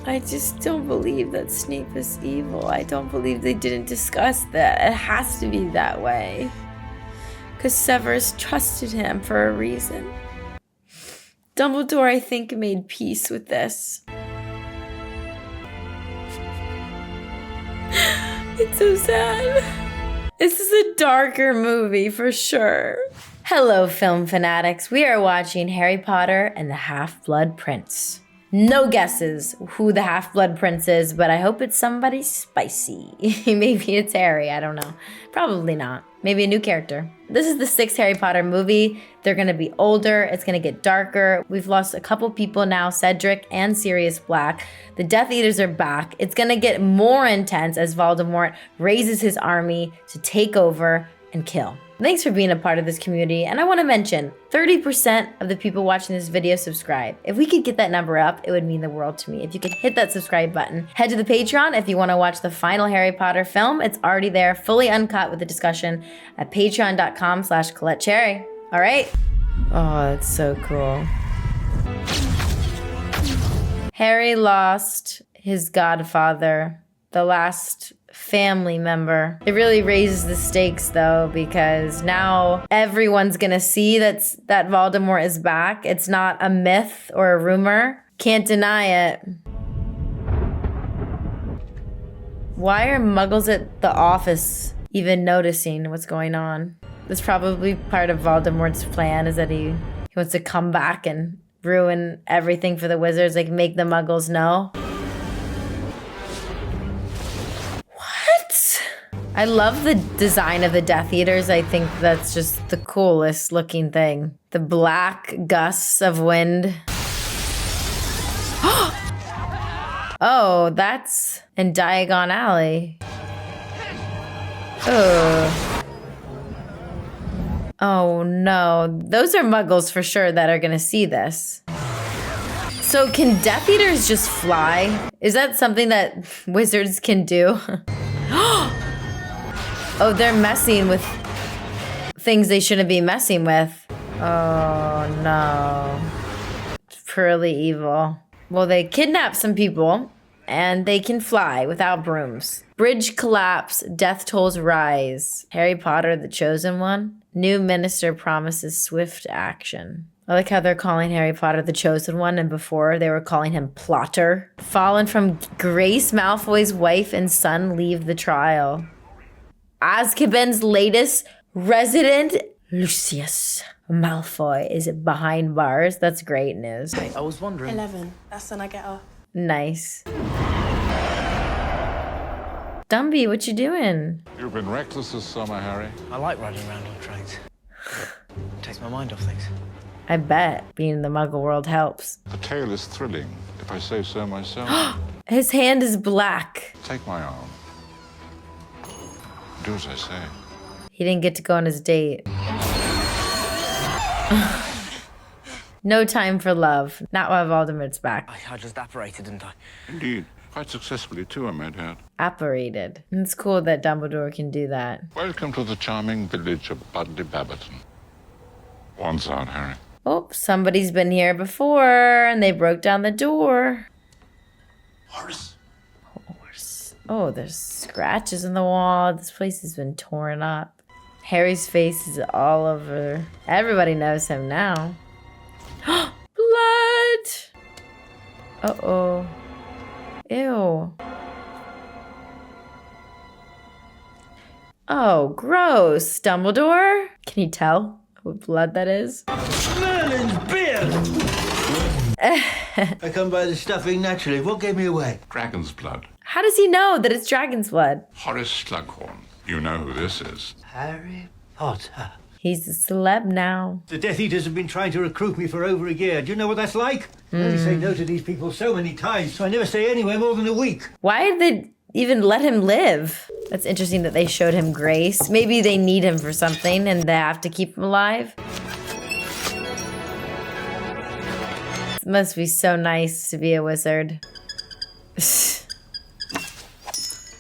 I just don't believe that Snape is evil. I don't believe they didn't discuss that. It has to be that way. Because Severus trusted him for a reason. Dumbledore, I think, made peace with this. It's so sad. This is a darker movie for sure. Hello, film fanatics. We are watching Harry Potter and the Half-Blood Prince. No guesses who the Half-Blood Prince is, but I hope it's somebody spicy. Maybe it's Harry, I don't know. Probably not. Maybe a new character. This is the 6th Harry Potter movie. They're gonna be older, it's gonna get darker. We've lost a couple people now, Cedric and Sirius Black. The Death Eaters are back. It's gonna get more intense as Voldemort raises his army to take over and kill. Thanks for being a part of this community, and I want to mention, 30% of the people watching this video subscribe. If we could get that number up, it would mean the world to me. If you could hit that subscribe button. Head to the Patreon if you want to watch the final Harry Potter film. It's already there, fully uncut with the discussion at patreon.com/ColetteCherry. All right? Oh, that's so cool. Harry lost his godfather, the last family member. It really raises the stakes though, because now everyone's gonna see that Voldemort is back. It's not a myth or a rumor. Can't deny it. Why are muggles at the office even noticing what's going on? That's probably part of Voldemort's plan, is that he wants to come back and ruin everything for the wizards, like make the muggles know. I love the design of the Death Eaters. I think that's just the coolest looking thing. The black gusts of wind. Oh, that's in Diagon Alley. Oh. Oh no, those are muggles for sure that are gonna see this. So can Death Eaters just fly? Is that something that wizards can do? Oh, they're messing with things they shouldn't be messing with. Oh, no. It's purely evil. Well, they kidnap some people, and they can fly without brooms. Bridge collapse, death tolls rise. Harry Potter, the chosen one. New minister promises swift action. I like how they're calling Harry Potter the chosen one, and before they were calling him plotter. Fallen from grace, Malfoy's wife and son leave the trial. Azkaban's latest resident, Lucius Malfoy, is behind bars. That's great news. Hey, I was wondering. 11. That's when I get off. Nice. Dumby, what you doing? You've been reckless this summer, Harry. I like riding around on trains. It takes my mind off things. I bet being in the Muggle world helps. The tale is thrilling, if I say so myself. His hand is black. Take my arm. Do as I say. He didn't get to go on his date. No time for love. Not while Voldemort's back. I just apparated, didn't I? Indeed. Quite successfully too, I might add. Apparated. It's cool that Dumbledore can do that. Welcome to the charming village of Budley Babberton. Once out, Harry. Oh, somebody's been here before, and they broke down the door. Horace. Oh, there's scratches in the wall. This place has been torn up. Harry's face is all over. Everybody knows him now. Blood! Uh-oh. Ew. Oh, gross. Dumbledore? Can you tell what blood that is? Merlin's beard! I come by the stuffing naturally. What gave me away? Dragon's blood. How does he know that it's dragon's blood? Horace Slughorn. You know who this is. Harry Potter. He's a celeb now. The Death Eaters have been trying to recruit me for over a year. Do you know what that's like? I only say no to these people so many times, so I never stay anywhere more than a week. Why did they even let him live? That's interesting that they showed him grace. Maybe they need him for something and they have to keep him alive. It must be so nice to be a wizard.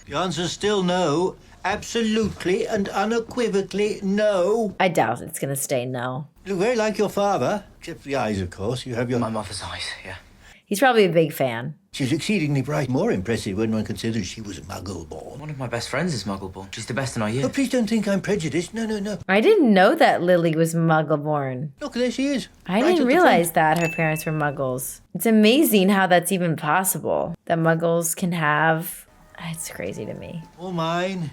The answer's still no. Absolutely and unequivocally no. I doubt it's gonna stay no. You look very like your father. Except for the eyes, of course. You have your... My mother's eyes, yeah. He's probably a big fan. She's exceedingly bright. More impressive when one considers she was Muggle-born. One of my best friends is Muggle-born. She's the best in our year. Oh, please don't think I'm prejudiced. No. I didn't know that Lily was Muggle-born. Look, there she is. I right didn't at the realize front. that her parents were Muggles. It's amazing how that's even possible. That Muggles can have... It's crazy to me. All mine.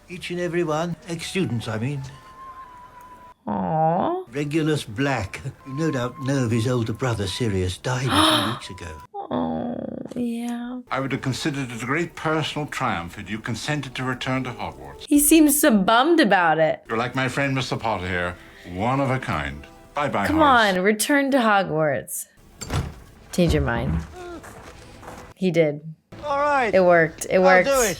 Each and every one. Ex-students, I mean. Aww. Regulus Black. You no doubt know of his older brother, Sirius, died a few weeks ago. Oh, yeah. I would have considered it a great personal triumph had you consented to return to Hogwarts. He seems so bummed about it. You're like my friend Mr. Potter here, one of a kind. Bye-bye, Come Horace. on, return to Hogwarts. Change your mind. He did. All right. It worked. It worked. I'll do it.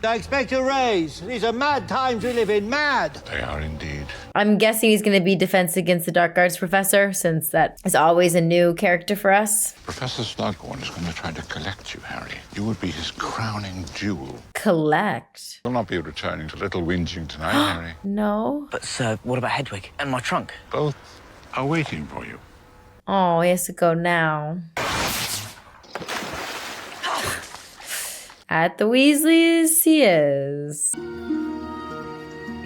I expect a raise. These are mad times we live in. Mad. They are indeed. I'm guessing he's going to be Defense Against the Dark Arts professor, since that is always a new character for us. Professor Slughorn is going to try to collect you, Harry. You would be his crowning jewel. Collect? You'll not be returning to Little Whinging tonight, Harry. No. But, sir, what about Hedwig and my trunk? Both are waiting for you. Oh, he has to go now. At the Weasleys, he is.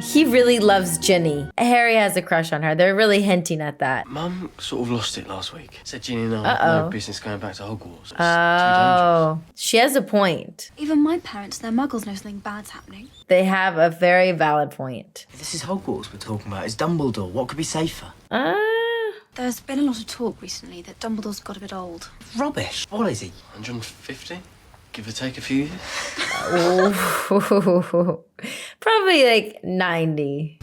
He really loves Ginny. Harry has a crush on her. They're really hinting at that. Mum sort of lost it last week. Said Ginny and I had no business going back to Hogwarts. It's too Oh, she has a point. Even my parents, they're muggles, know something bad's happening. They have a very valid point. This is Hogwarts we're talking about. It's Dumbledore. What could be safer? There's been a lot of talk recently that Dumbledore's got a bit old. Rubbish. What is he? 150? Give or take a few years. Probably like 90.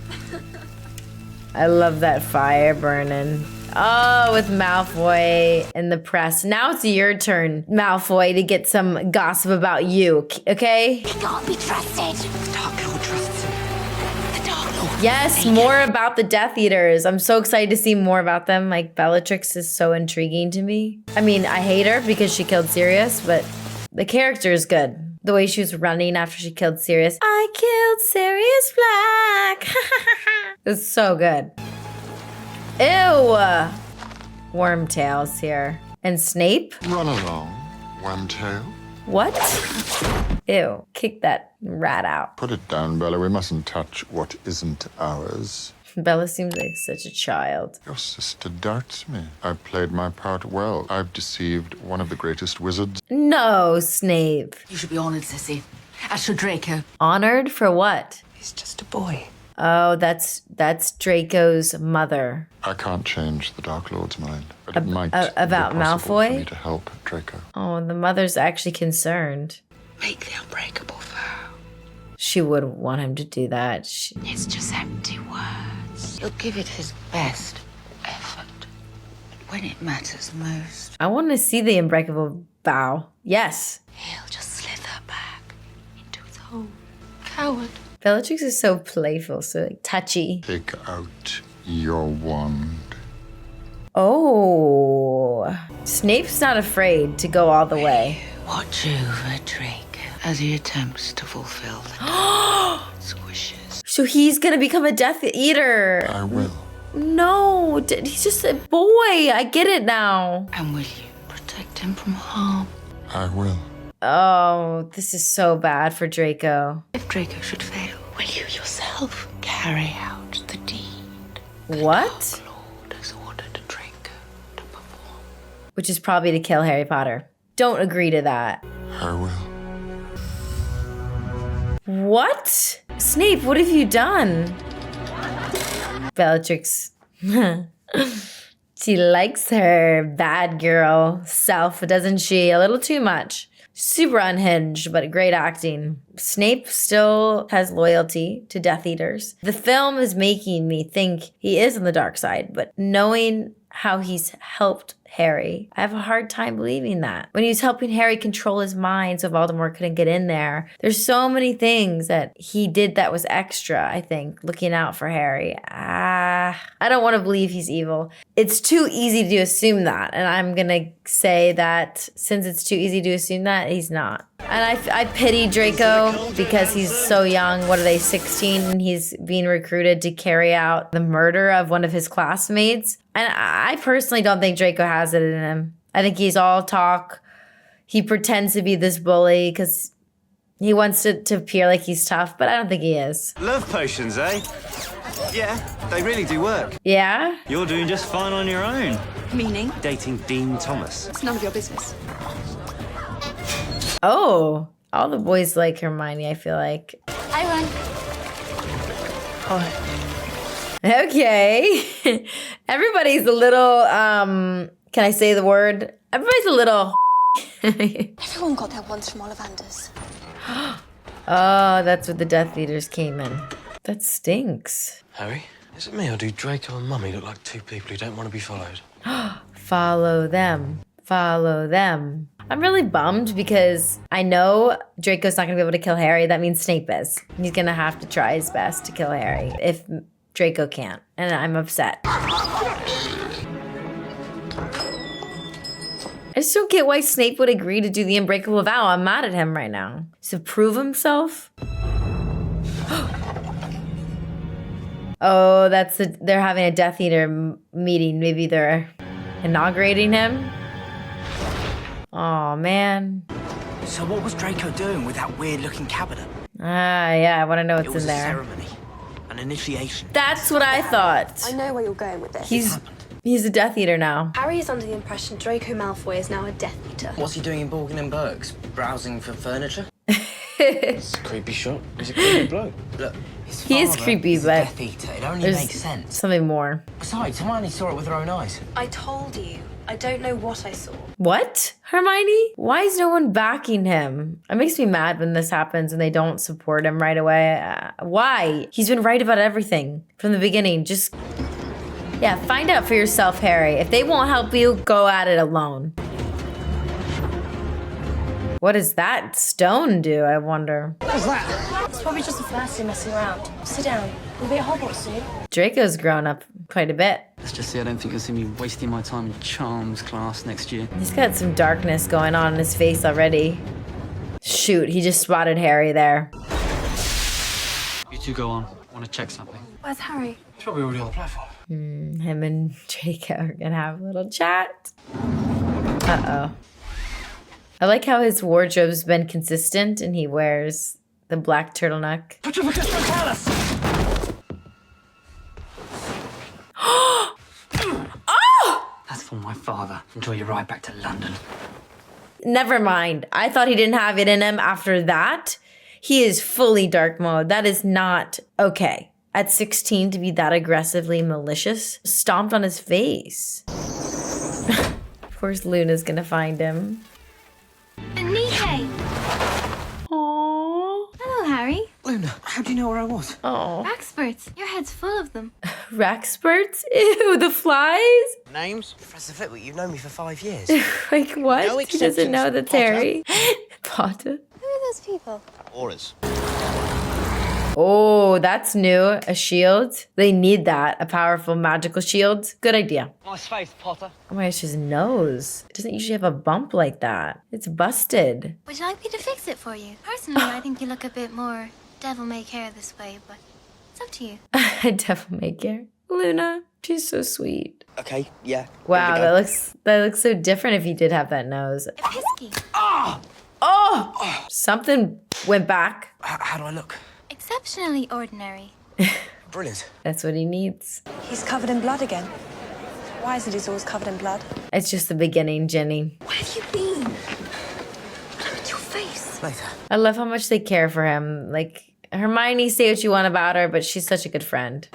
I love that fire burning. Oh, with Malfoy in the press. Now it's your turn, Malfoy, to get some gossip about you, okay? He can't be trusted. The Dark Lord trusts him. The Dark Lord. Yes, more about the Death Eaters. I'm so excited to see more about them. Like, Bellatrix is so intriguing to me. I mean, I hate her because she killed Sirius, but the character is good. The way she was running after she killed Sirius. I killed Sirius Black. It's so good. Ew. Wormtail's here. And Snape? Run along, Wormtail. What? Ew. Kick that rat out. Put it down, Bella. We mustn't touch what isn't ours. Bella seems like such a child. Your sister doubts me. I've played my part well. I've deceived one of the greatest wizards. No, Snape. You should be honored, Sissy. As should Draco. Honored for what? He's just a boy. Oh, that's Draco's mother. I can't change the Dark Lord's mind, but it might about be possible Malfoy? for me to help Draco. Oh, the mother's actually concerned. Make the unbreakable vow. She would want him to do that. It's just empty words. He'll give it his best effort. But when it matters most, I want to see the unbreakable vow. Yes. he'll just slither back into his hole. Coward. Bellatrix is so playful, so like, touchy. Take out your wand. Oh. Snape's not afraid to go all the way. Watch over Draco as he attempts to fulfill his wishes. So he's going to become a Death Eater. I will. No, he's just a boy. I get it now. And will you protect him from harm? I will. Oh, this is so bad for Draco. If Draco should fail, will you yourself carry out the deed What? the Lord has ordered Draco to perform? Which is probably to kill Harry Potter. Don't agree to that. I will. What? Snape, what have you done? Bellatrix. She likes her bad girl self, doesn't she? A little too much. Super unhinged, but great acting. Snape still has loyalty to Death Eaters. The film is making me think he is on the dark side, but knowing how he's helped Harry, I have a hard time believing that. When he was helping Harry control his mind so Voldemort couldn't get in there, there's so many things that he did that was extra, I think, looking out for Harry. I don't want to believe he's evil. It's too easy to assume that, and I'm going to say that since it's too easy to assume that, he's not. And I pity Draco because he's so young. What are they, 16? And he's being recruited to carry out the murder of one of his classmates. And I personally don't think Draco has it in him. I think he's all talk. He pretends to be this bully because he wants to appear like he's tough, but I don't think he is. Love potions, eh? Yeah, they really do work. Yeah? You're doing just fine on your own. Meaning? Dating Dean Thomas. It's none of your business. Oh, all the boys like Hermione, I feel like. Hi, Ron. Okay. Everybody's a little, can I say the word? Everybody's a little Everyone got there once from Ollivander's. Oh, that's what the Death Eaters came in. That stinks. Harry, is it me or do Draco and Mummy look like two people who don't want to be followed? Follow them. Follow them. I'm really bummed because I know Draco's not going to be able to kill Harry. That means Snape is. He's going to have to try his best to kill Harry if Draco can't. And I'm upset. I just don't get why Snape would agree to do the unbreakable vow. I'm mad at him right now. To prove himself? Oh, they're having a Death Eater meeting. Maybe they're inaugurating him. Oh man. So what was Draco doing with that weird-looking cabinet? Ah, yeah, I want to know what's It was in a there. ceremony, an initiation. That's what I thought. I know where you're going with this. He's a Death Eater now. Harry is under the impression Draco Malfoy is now a Death Eater. What's he doing in Borgin and Burke's? Browsing for furniture? It's a creepy shot. He's a creepy bloke. Look, his He is father creepy, is a but Death Eater. It only There's makes sense. something more. Besides, Hermione saw it with her own eyes. I told you, I don't know what I saw. What? Hermione? Why is no one backing him? It makes me mad when this happens and they don't support him right away. Why? He's been right about everything from the beginning. Just, yeah, find out for yourself, Harry. If they won't help you, go at it alone. What does that stone do, I wonder? It's probably just a Flasty messing around. Sit down. We'll be at Hogwarts soon. Draco's grown up quite a bit. Let's just say I don't think you'll see me wasting my time in charms class next year. He's got some darkness going on in his face already. Shoot, he just spotted Harry there. You two go on. I want to check something. Where's Harry? He's probably already on the platform. Him and Draco are gonna have a little chat. Uh-oh. I like how his wardrobe's been consistent and he wears the black turtleneck. That's for my father. Enjoy your ride back to London. Never mind. I thought he didn't have it in him after that. He is fully dark mode. That is not okay. At 16 to be that aggressively malicious. Stomped on his face. Of course Luna's gonna find him. Anike! Aww. Hello, Harry. Luna, how do you know where I was? Oh. Experts. Your head's full of them. Raxperts? Ew, the flies? Names? Professor Flitwick, you've known me for 5 years. Like what? No He doesn't know that's Potter. Harry. Potter. Who are those people? Auras. Oh, that's new. A shield. They need that. A powerful magical shield. Good idea. Nice face, Potter. Oh my gosh, his nose. It doesn't usually have a bump like that. It's busted. Would you like me to fix it for you? Personally, I think you look a bit more devil-may-care this way, but it's up to you. Devil may care. Luna, she's so sweet. Okay, yeah. Wow, that looks so different if he did have that nose. Pisky. Oh! Something went back. How do I look? Exceptionally ordinary. Brilliant. That's what he needs. He's covered in blood again. Why is it he's always covered in blood? It's just the beginning, Jenny. Where have you been? Look at your face. Later. I love how much they care for him. Like, Hermione, say what you want about her, but she's such a good friend.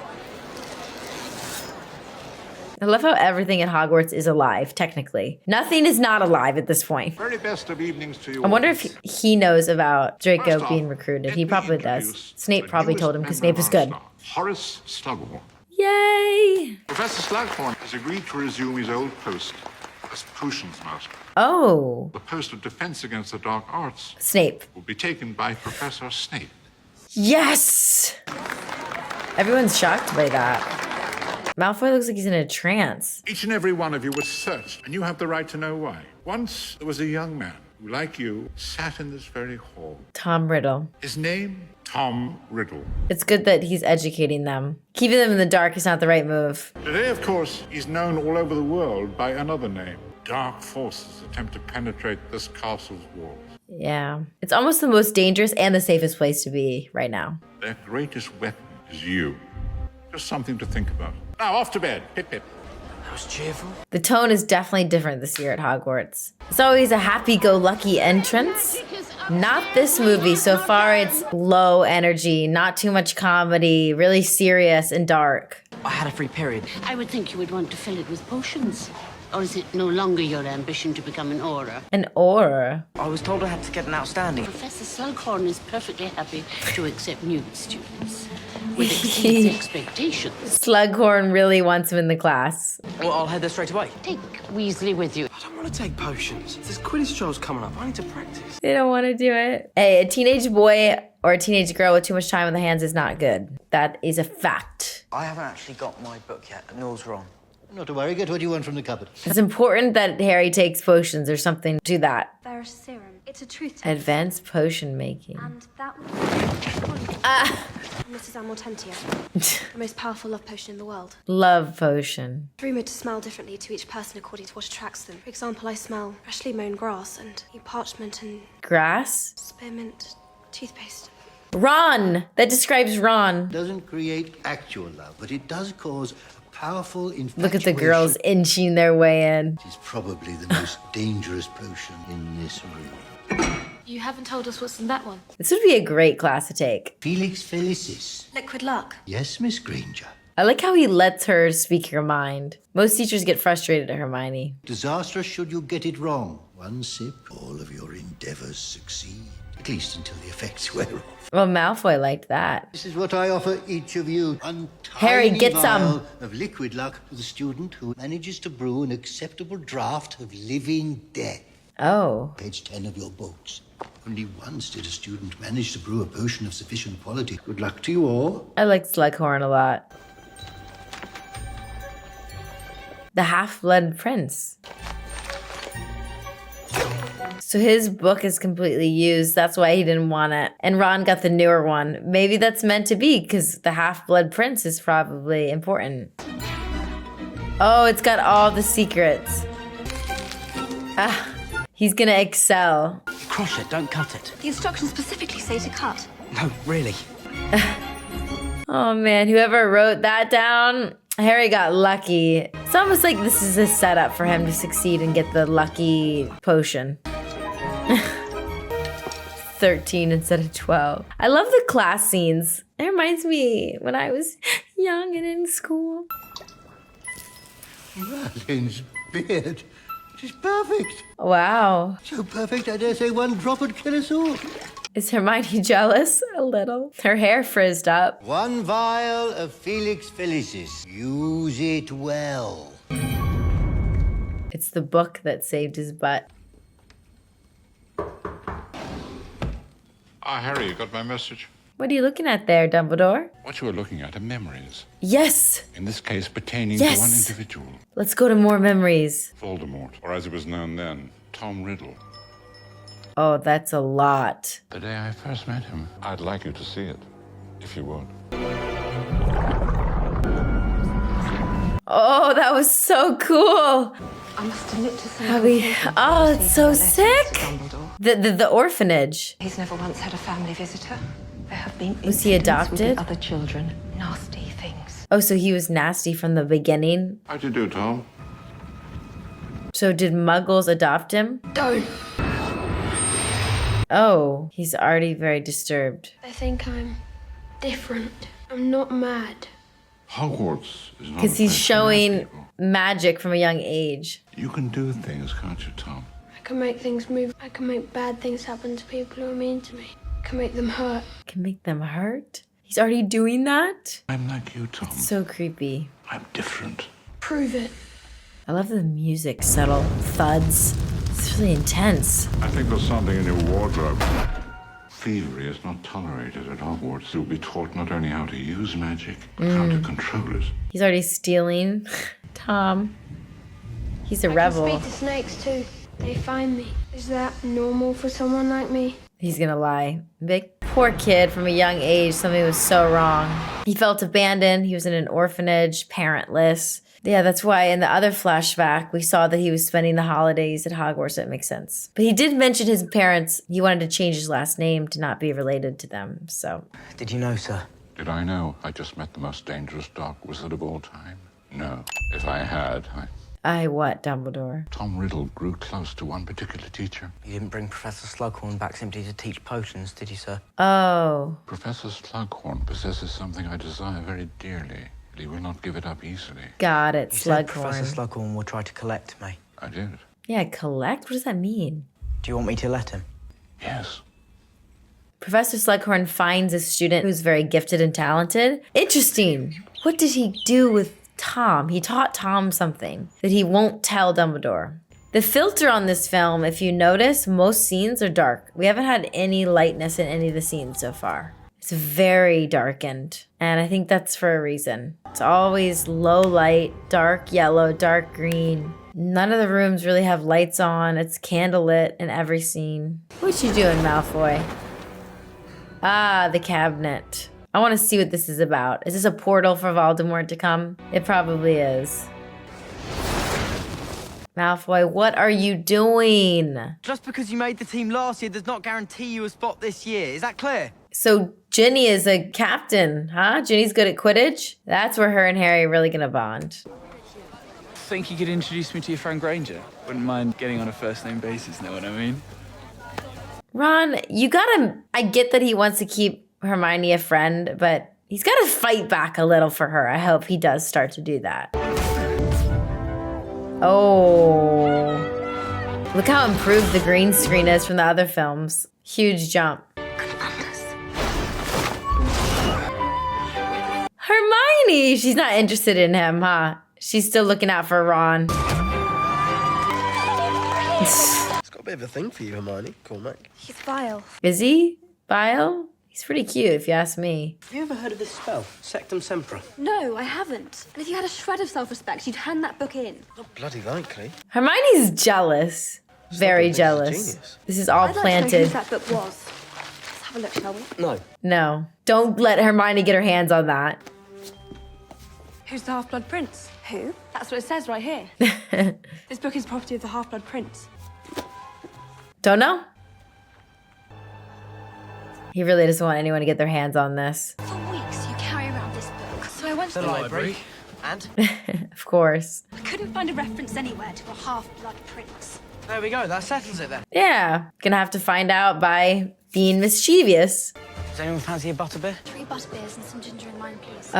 I love how everything at Hogwarts is alive, technically. Nothing is not alive at this point. Very best of evenings to you. I wonder if he knows about Draco First off, being recruited. let He me probably introduce does. Snape the probably newest told him because member Snape is of our good. staff, Horace Slughorn. Yay! Professor Slughorn has agreed to resume his old post as potions master. Oh, The post of defense against the dark arts Snape. will be taken by Professor Snape. Yes! Everyone's shocked by that. Malfoy looks like he's in a trance. Each and every one of you was searched, and you have the right to know why. Once there was a young man who, like you, sat in this very hall. Tom Riddle. His name, Tom Riddle. It's good that he's educating them. Keeping them in the dark is not the right move. Today, of course, he's known all over the world by another name, Dark forces attempt to penetrate this castle's walls. Yeah. It's almost the most dangerous and the safest place to be right now. Their greatest weapon is you. Just something to think about. Now, off to bed. Pip, pip. That was cheerful. The tone is definitely different this year at Hogwarts. It's always a happy-go-lucky entrance. Not this movie. So far, it's low energy, not too much comedy, really serious and dark. I had a free period. I would think you would want to fill it with potions. Or is it no longer your ambition to become an aura? An aura? I was told I had to get an outstanding. Professor Slughorn is perfectly happy to accept new students. With exceeds expectations. Slughorn really wants him in the class. Well, I'll head there straight away. Take Weasley with you. I don't want to take potions. There's Quidditch trials coming up. I need to practice. They don't want to do it. Hey, a teenage boy or a teenage girl with too much time on their hands is not good. That is a fact. I haven't actually got my book yet. Noel's wrong. Not to worry, get what you want from the cupboard. It's important that Harry takes potions or something to that. There's serum. It's a truth test. Advanced potion making. And that one. Mrs. Amortentia, the most powerful love potion in the world. Love potion. Rumoured to smell differently to each person according to what attracts them. For example, I smell freshly mown grass and parchment and Grass? spearmint toothpaste. Ron! That describes Ron. Doesn't create actual love, but it does cause powerful infatuation. Look at the girls inching their way in. It is probably the most dangerous potion in this room. You haven't told us what's in that one. This would be a great class to take. Felix Felicis. Liquid luck. Yes, Miss Granger. I like how he lets her speak her mind. Most teachers get frustrated at Hermione. Disastrous should you get it wrong. One sip, all of your endeavors succeed. At least until the effects wear off. Well, Malfoy liked that. This is what I offer each of you. One Harry, tiny get vial some. of liquid luck for the student who manages to brew an acceptable draught of living death. Oh. Page 10 of your books. Only once did a student manage to brew a potion of sufficient quality. Good luck to you all. I like Slughorn a lot. The Half-Blood Prince. So his book is completely used. That's why he didn't want it. And Ron got the newer one. Maybe that's meant to be because the Half-Blood Prince is probably important. Oh, it's got all the secrets. Ah, he's gonna excel. Crush it, don't cut it. The instructions specifically say to cut. No, really. Oh man, whoever wrote that down, Harry got lucky. It's almost like this is a setup for him to succeed and get the lucky potion. 13 instead of 12. I love the class scenes. It reminds me when I was young and in school. Merlin's beard. It is perfect. Wow. So perfect, I dare say one drop would kill us all. Is Hermione jealous? A little. Her hair frizzed up. One vial of Felix Felicis. Use it well. It's the book that saved his butt. Harry, you got my message? What are you looking at there, Dumbledore? What you were looking at are memories. Yes! In this case, pertaining to one individual. Let's go to more memories. Voldemort, or as he was known then, Tom Riddle. Oh, that's a lot. The day I first met him, I'd like you to see it, if you would. Oh, that was so cool. I must admit to some. Oh, it's so sick. The orphanage. He's never once had a family visitor. There have been Was he adopted? with the other children. Nasty things. Oh, so he was nasty from the beginning. How'd you do, Tom? So did Muggles adopt him? Don't. Oh, he's already very disturbed. I think I'm different. I'm not mad. Hogwarts is not Because he's showing magic from a young age. You can do things, can't you, Tom? I can make things move. I can make bad things happen to people who are mean to me. I can make them hurt. Can make them hurt? He's already doing that? I'm like you, Tom. So creepy. I'm different. Prove it. I love the music, subtle thuds. It's really intense. I think there's something in your wardrobe. Thievery is not tolerated at Hogwarts. You'll be taught not only how to use magic, but how to control it. He's already stealing. Tom. He's a rebel. I can speak to snakes too. They find me. Is that normal for someone like me? He's gonna lie. Big poor kid from a young age, something was so wrong. He felt abandoned. He was in an orphanage, parentless. Yeah, that's why in the other flashback, we saw that he was spending the holidays at Hogwarts. That makes sense. But he did mention his parents. He wanted to change his last name to not be related to them, so. Did you know, sir? Did I know I just met the most dangerous dark wizard of all time? No. If I had, I what, Dumbledore? Tom Riddle grew close to one particular teacher. You didn't bring Professor Slughorn back simply to teach potions, did you, sir? Oh. Professor Slughorn possesses something I desire very dearly. He will not give it up easily. Got it, You said Slughorn. Professor Slughorn will try to collect me. I did. Yeah, collect? What does that mean? Do you want me to let him? Yes. Professor Slughorn finds a student who's very gifted and talented. Interesting. What did he do with Tom? He taught Tom something that he won't tell Dumbledore. The filter on this film, if you notice, most scenes are dark. We haven't had any lightness in any of the scenes so far. It's very darkened, and I think that's for a reason. It's always low light, dark yellow, dark green. None of the rooms really have lights on. It's candlelit in every scene. What you doing, Malfoy? Ah, the cabinet. I want to see what this is about. Is this a portal for Voldemort to come? It probably is. Malfoy, what are you doing? Just because you made the team last year does not guarantee you a spot this year. Is that clear? So Ginny is a captain, huh? Ginny's good at Quidditch? That's where her and Harry are really gonna bond. Think you could introduce me to your friend Granger? Wouldn't mind getting on a first name basis, know what I mean? Ron, you gotta... I get that he wants to keep Hermione a friend, but he's gotta fight back a little for her. I hope he does start to do that. Oh. Look how improved the green screen is from the other films. Huge jump. Hermione! She's not interested in him, huh? She's still looking out for Ron. It's got a bit of a thing for you, Hermione. Cool, mate. He's vile. Is he? Bile? He's pretty cute, if you ask me. Have you ever heard of this spell? Sectumsempra. No, I haven't. And if you had a shred of self-respect, you'd hand that book in. Not bloody likely. Hermione's jealous. Very He's a jealous. genius. This is all I'd like to know planted. whose that book was. Let's have a look, shall we? No. No. Don't let Hermione get her hands on that. Who's the Half-Blood Prince? Who? That's what it says right here. This book is property of the Half-Blood Prince. Don't know? He really doesn't want anyone to get their hands on this. For weeks, you carry around this book. So I went to The library. And? Of course. I couldn't find a reference anywhere to a Half-Blood Prince. There we go, that settles it then. Yeah. Gonna have to find out by being mischievous. Does anyone fancy a butterbeer? 3 butterbeers and some ginger in mine, please.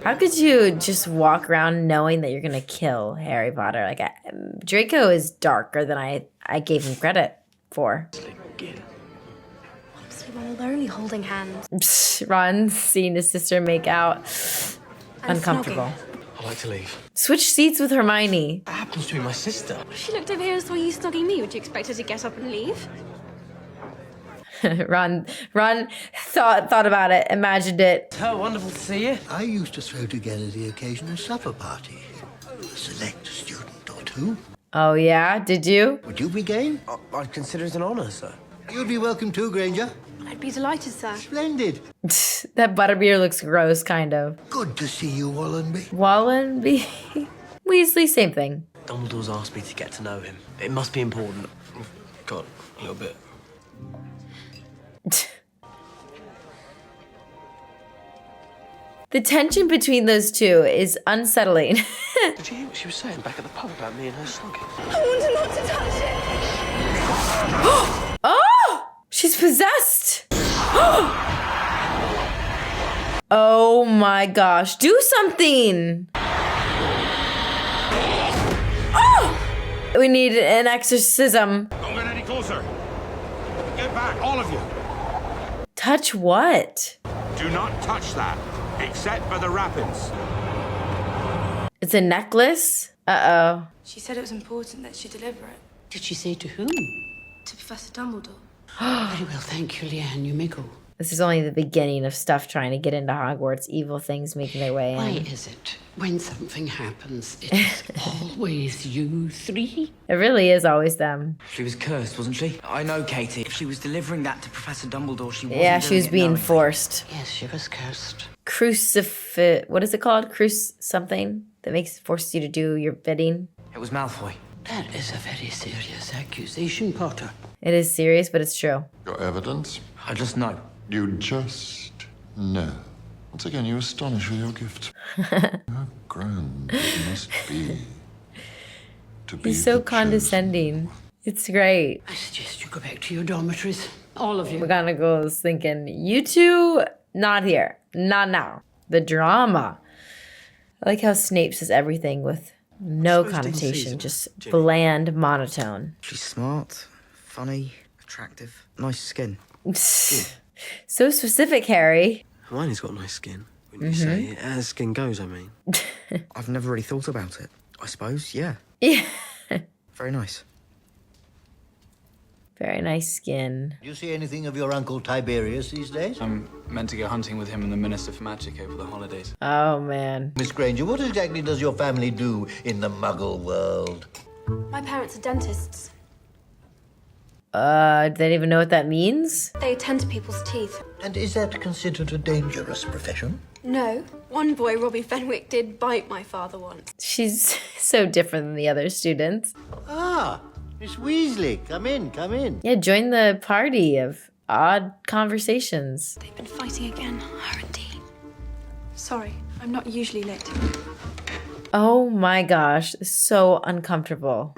How could you just walk around knowing that you're gonna kill Harry Potter? Like, Draco is darker than I gave him credit for. Obviously, we're only holding hands. Psst, Ron seeing his sister make out. And Uncomfortable. I'd like to leave. Switch seats with Hermione. That happens to be my sister. If she looked over here and saw you snogging me, would you expect her to get up and leave? Ron thought about it, imagined it. Oh, wonderful to see you. I used to throw together the occasional supper party. Select a student or two. Oh yeah, did you? Would you be game? I'd consider it an honour, sir. You'd be welcome too, Granger. I'd be delighted, sir. Splendid. That butterbeer looks gross, kind of. Good to see you, Wallenby. Wallenby? Weasley, same thing. Dumbledore's asked me to get to know him. It must be important. God, a little bit. The tension between those two is unsettling. Did you hear what she was saying back at the pub about me and her slogging? I want her not to touch it. Oh! She's possessed! Oh my gosh, do something! Oh! We need an exorcism. Don't get any closer. Get back, all of you. Touch what? Do not touch that, except for the wrappings. It's a necklace? Uh-oh. She said it was important that she deliver it. Did she say to whom? To Professor Dumbledore. Very well, thank you, Leanne. You may go. This is only the beginning of stuff trying to get into Hogwarts. Evil things making their way in. Why is it when something happens, it is always you three? It really is always them. She was cursed, wasn't she? I know, Katie. If she was delivering that to Professor Dumbledore, she wasn't Yeah, she doing was it being knowingly. forced. Yes, she was cursed. what is it called? Something that forces you to do your bidding. It was Malfoy. That is a very serious accusation, Potter. It is serious, but it's true. Your evidence? I just know. You just know. Once again, you astonish with your gift. How grand it must be to be He's so the condescending. It's great. I suggest you go back to your dormitories. All of you. McGonagall's thinking, you two, not here. Not now. The drama. I like how Snape says everything with no connotation, just bland monotone. She's smart, funny, attractive, nice skin. So specific, Harry. Hermione's got nice skin. When you say it, as skin goes, I mean. I've never really thought about it. I suppose, yeah. Yeah. Very nice. Very nice skin. Do you see anything of your Uncle Tiberius these days? I'm meant to go hunting with him and the Minister for Magic over the holidays. Oh, man. Miss Granger, what exactly does your family do in the Muggle world? My parents are dentists. Do they even know what that means? They attend to people's teeth. And is that considered a dangerous profession? No. One boy, Robbie Fenwick, did bite my father once. She's so different than the other students. Ah, Miss Weasley, come in, come in. Yeah, join the party of odd conversations. They've been fighting again, her and Dean. Sorry, I'm not usually late. Oh my gosh, so uncomfortable.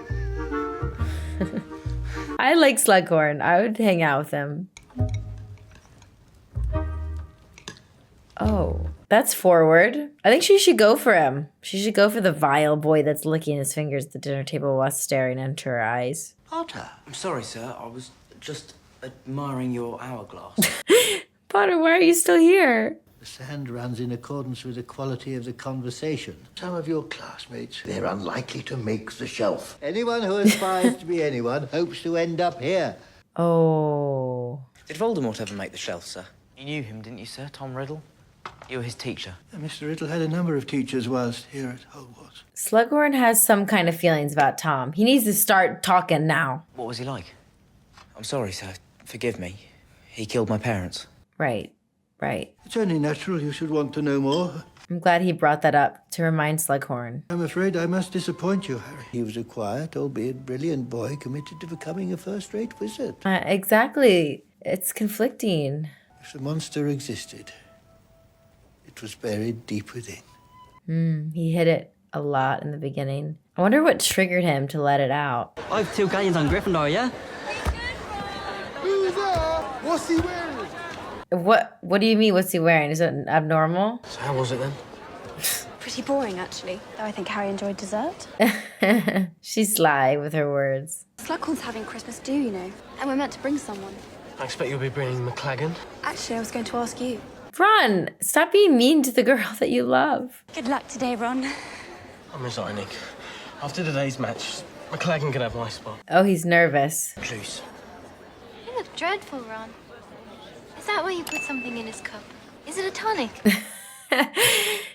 I like Slughorn. I would hang out with him. Oh, that's forward. I think she should go for him. She should go for the vile boy that's licking his fingers at the dinner table while staring into her eyes. Potter. I'm sorry, sir. I was just admiring your hourglass. Potter, why are you still here? The sand runs in accordance with the quality of the conversation. Some of your classmates, they're unlikely to make the shelf. Anyone who aspires to be anyone hopes to end up here. Oh. Did Voldemort ever make the shelf, sir? You knew him, didn't you, sir? Tom Riddle? You were his teacher. Mr. Riddle had a number of teachers whilst here at Hogwarts. Slughorn has some kind of feelings about Tom. He needs to start talking now. What was he like? I'm sorry, sir. Forgive me. He killed my parents. Right. Right. It's only natural you should want to know more. I'm glad he brought that up to remind Slughorn. I'm afraid I must disappoint you, Harry. He was a quiet, albeit brilliant boy committed to becoming a first-rate wizard. Exactly. It's conflicting. If the monster existed, it was buried deep within. He hid it a lot in the beginning. I wonder what triggered him to let it out. I've two guardians on Gryffindor, yeah? Who's that? What's he wearing? What do you mean, what's he wearing? Is it abnormal? So how was it then? Pretty boring, actually. Though I think Harry enjoyed dessert. She's sly with her words. Slughorn's having Christmas do, you know. And we're meant to bring someone. I expect you'll be bringing McLaggen. Actually, I was going to ask you. Ron, stop being mean to the girl that you love. Good luck today, Ron. I'm resigning. After today's match, McLaggen can have my spot. Oh, he's nervous. Jeez. You look dreadful, Ron. Is that why you put something in his cup? Is it a tonic?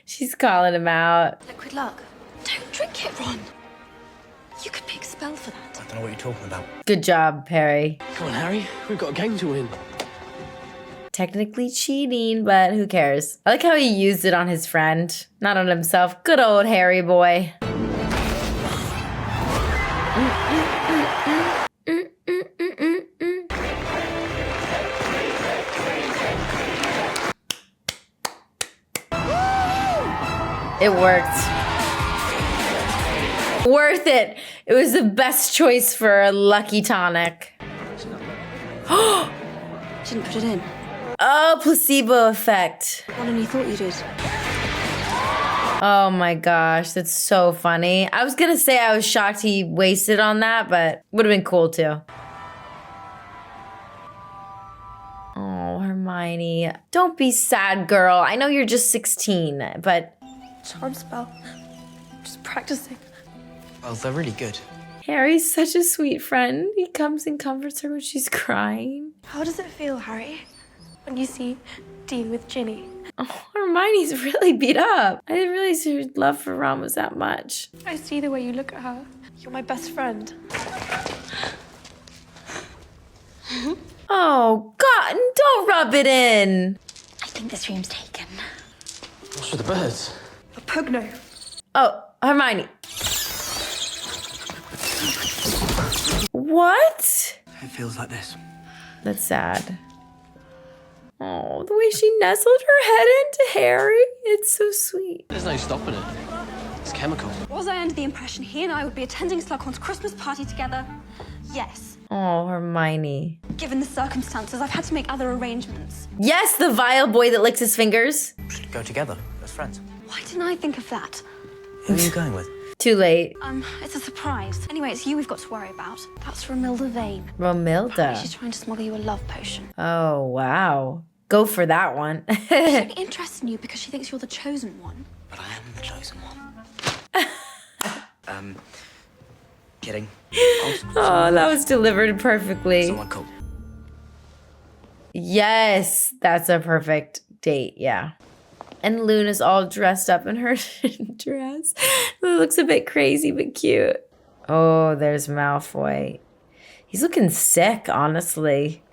She's calling him out. Liquid luck. Don't drink it, Ron. You could be expelled for that. I don't know what you're talking about. Good job, Harry. Come on, Harry. We've got a game to win. Technically cheating, but who cares? I like how he used it on his friend, not on himself. Good old Harry boy. It worked. Worth it. It was the best choice for a lucky tonic. Didn't put it in. Oh, placebo effect. Well, and you thought you did. Oh my gosh, that's so funny. I was gonna say I was shocked he wasted on that, but would have been cool too. Oh, Hermione. Don't be sad, girl. I know you're just 16, but... Charm spell. Just practicing. Well, they're really good. Harry's such a sweet friend. He comes and comforts her when she's crying. How does it feel, Harry, when you see Dean with Ginny? Oh, Hermione's really beat up. I didn't realize her love for Ron was that much. I see the way you look at her. You're my best friend. Oh, God, don't rub it in. I think this room's taken. What's with the birds? A pugno. Oh, Hermione. What? It feels like this. That's sad. Oh, the way she nestled her head into Harry. It's so sweet. There's no stopping it. It's chemical. Was I under the impression he and I would be attending Slughorn's Christmas party together? Yes. Oh, Hermione. Given the circumstances, I've had to make other arrangements. Yes, the vile boy that licks his fingers. We should go together as friends. Why didn't I think of that? Who are you going with? Too late. It's a surprise. Anyway, it's you we've got to worry about. That's Romilda Vane. Romilda. She's trying to smuggle you a love potion. Oh, wow. Go for that one. She's only interested in you because she thinks you're the chosen one. But I am the chosen one. Kidding. Oh, that was delivered perfectly. Someone cool. Yes, that's a perfect date, yeah. And Luna's all dressed up in her dress. It looks a bit crazy, but cute. Oh, there's Malfoy. He's looking sick, honestly.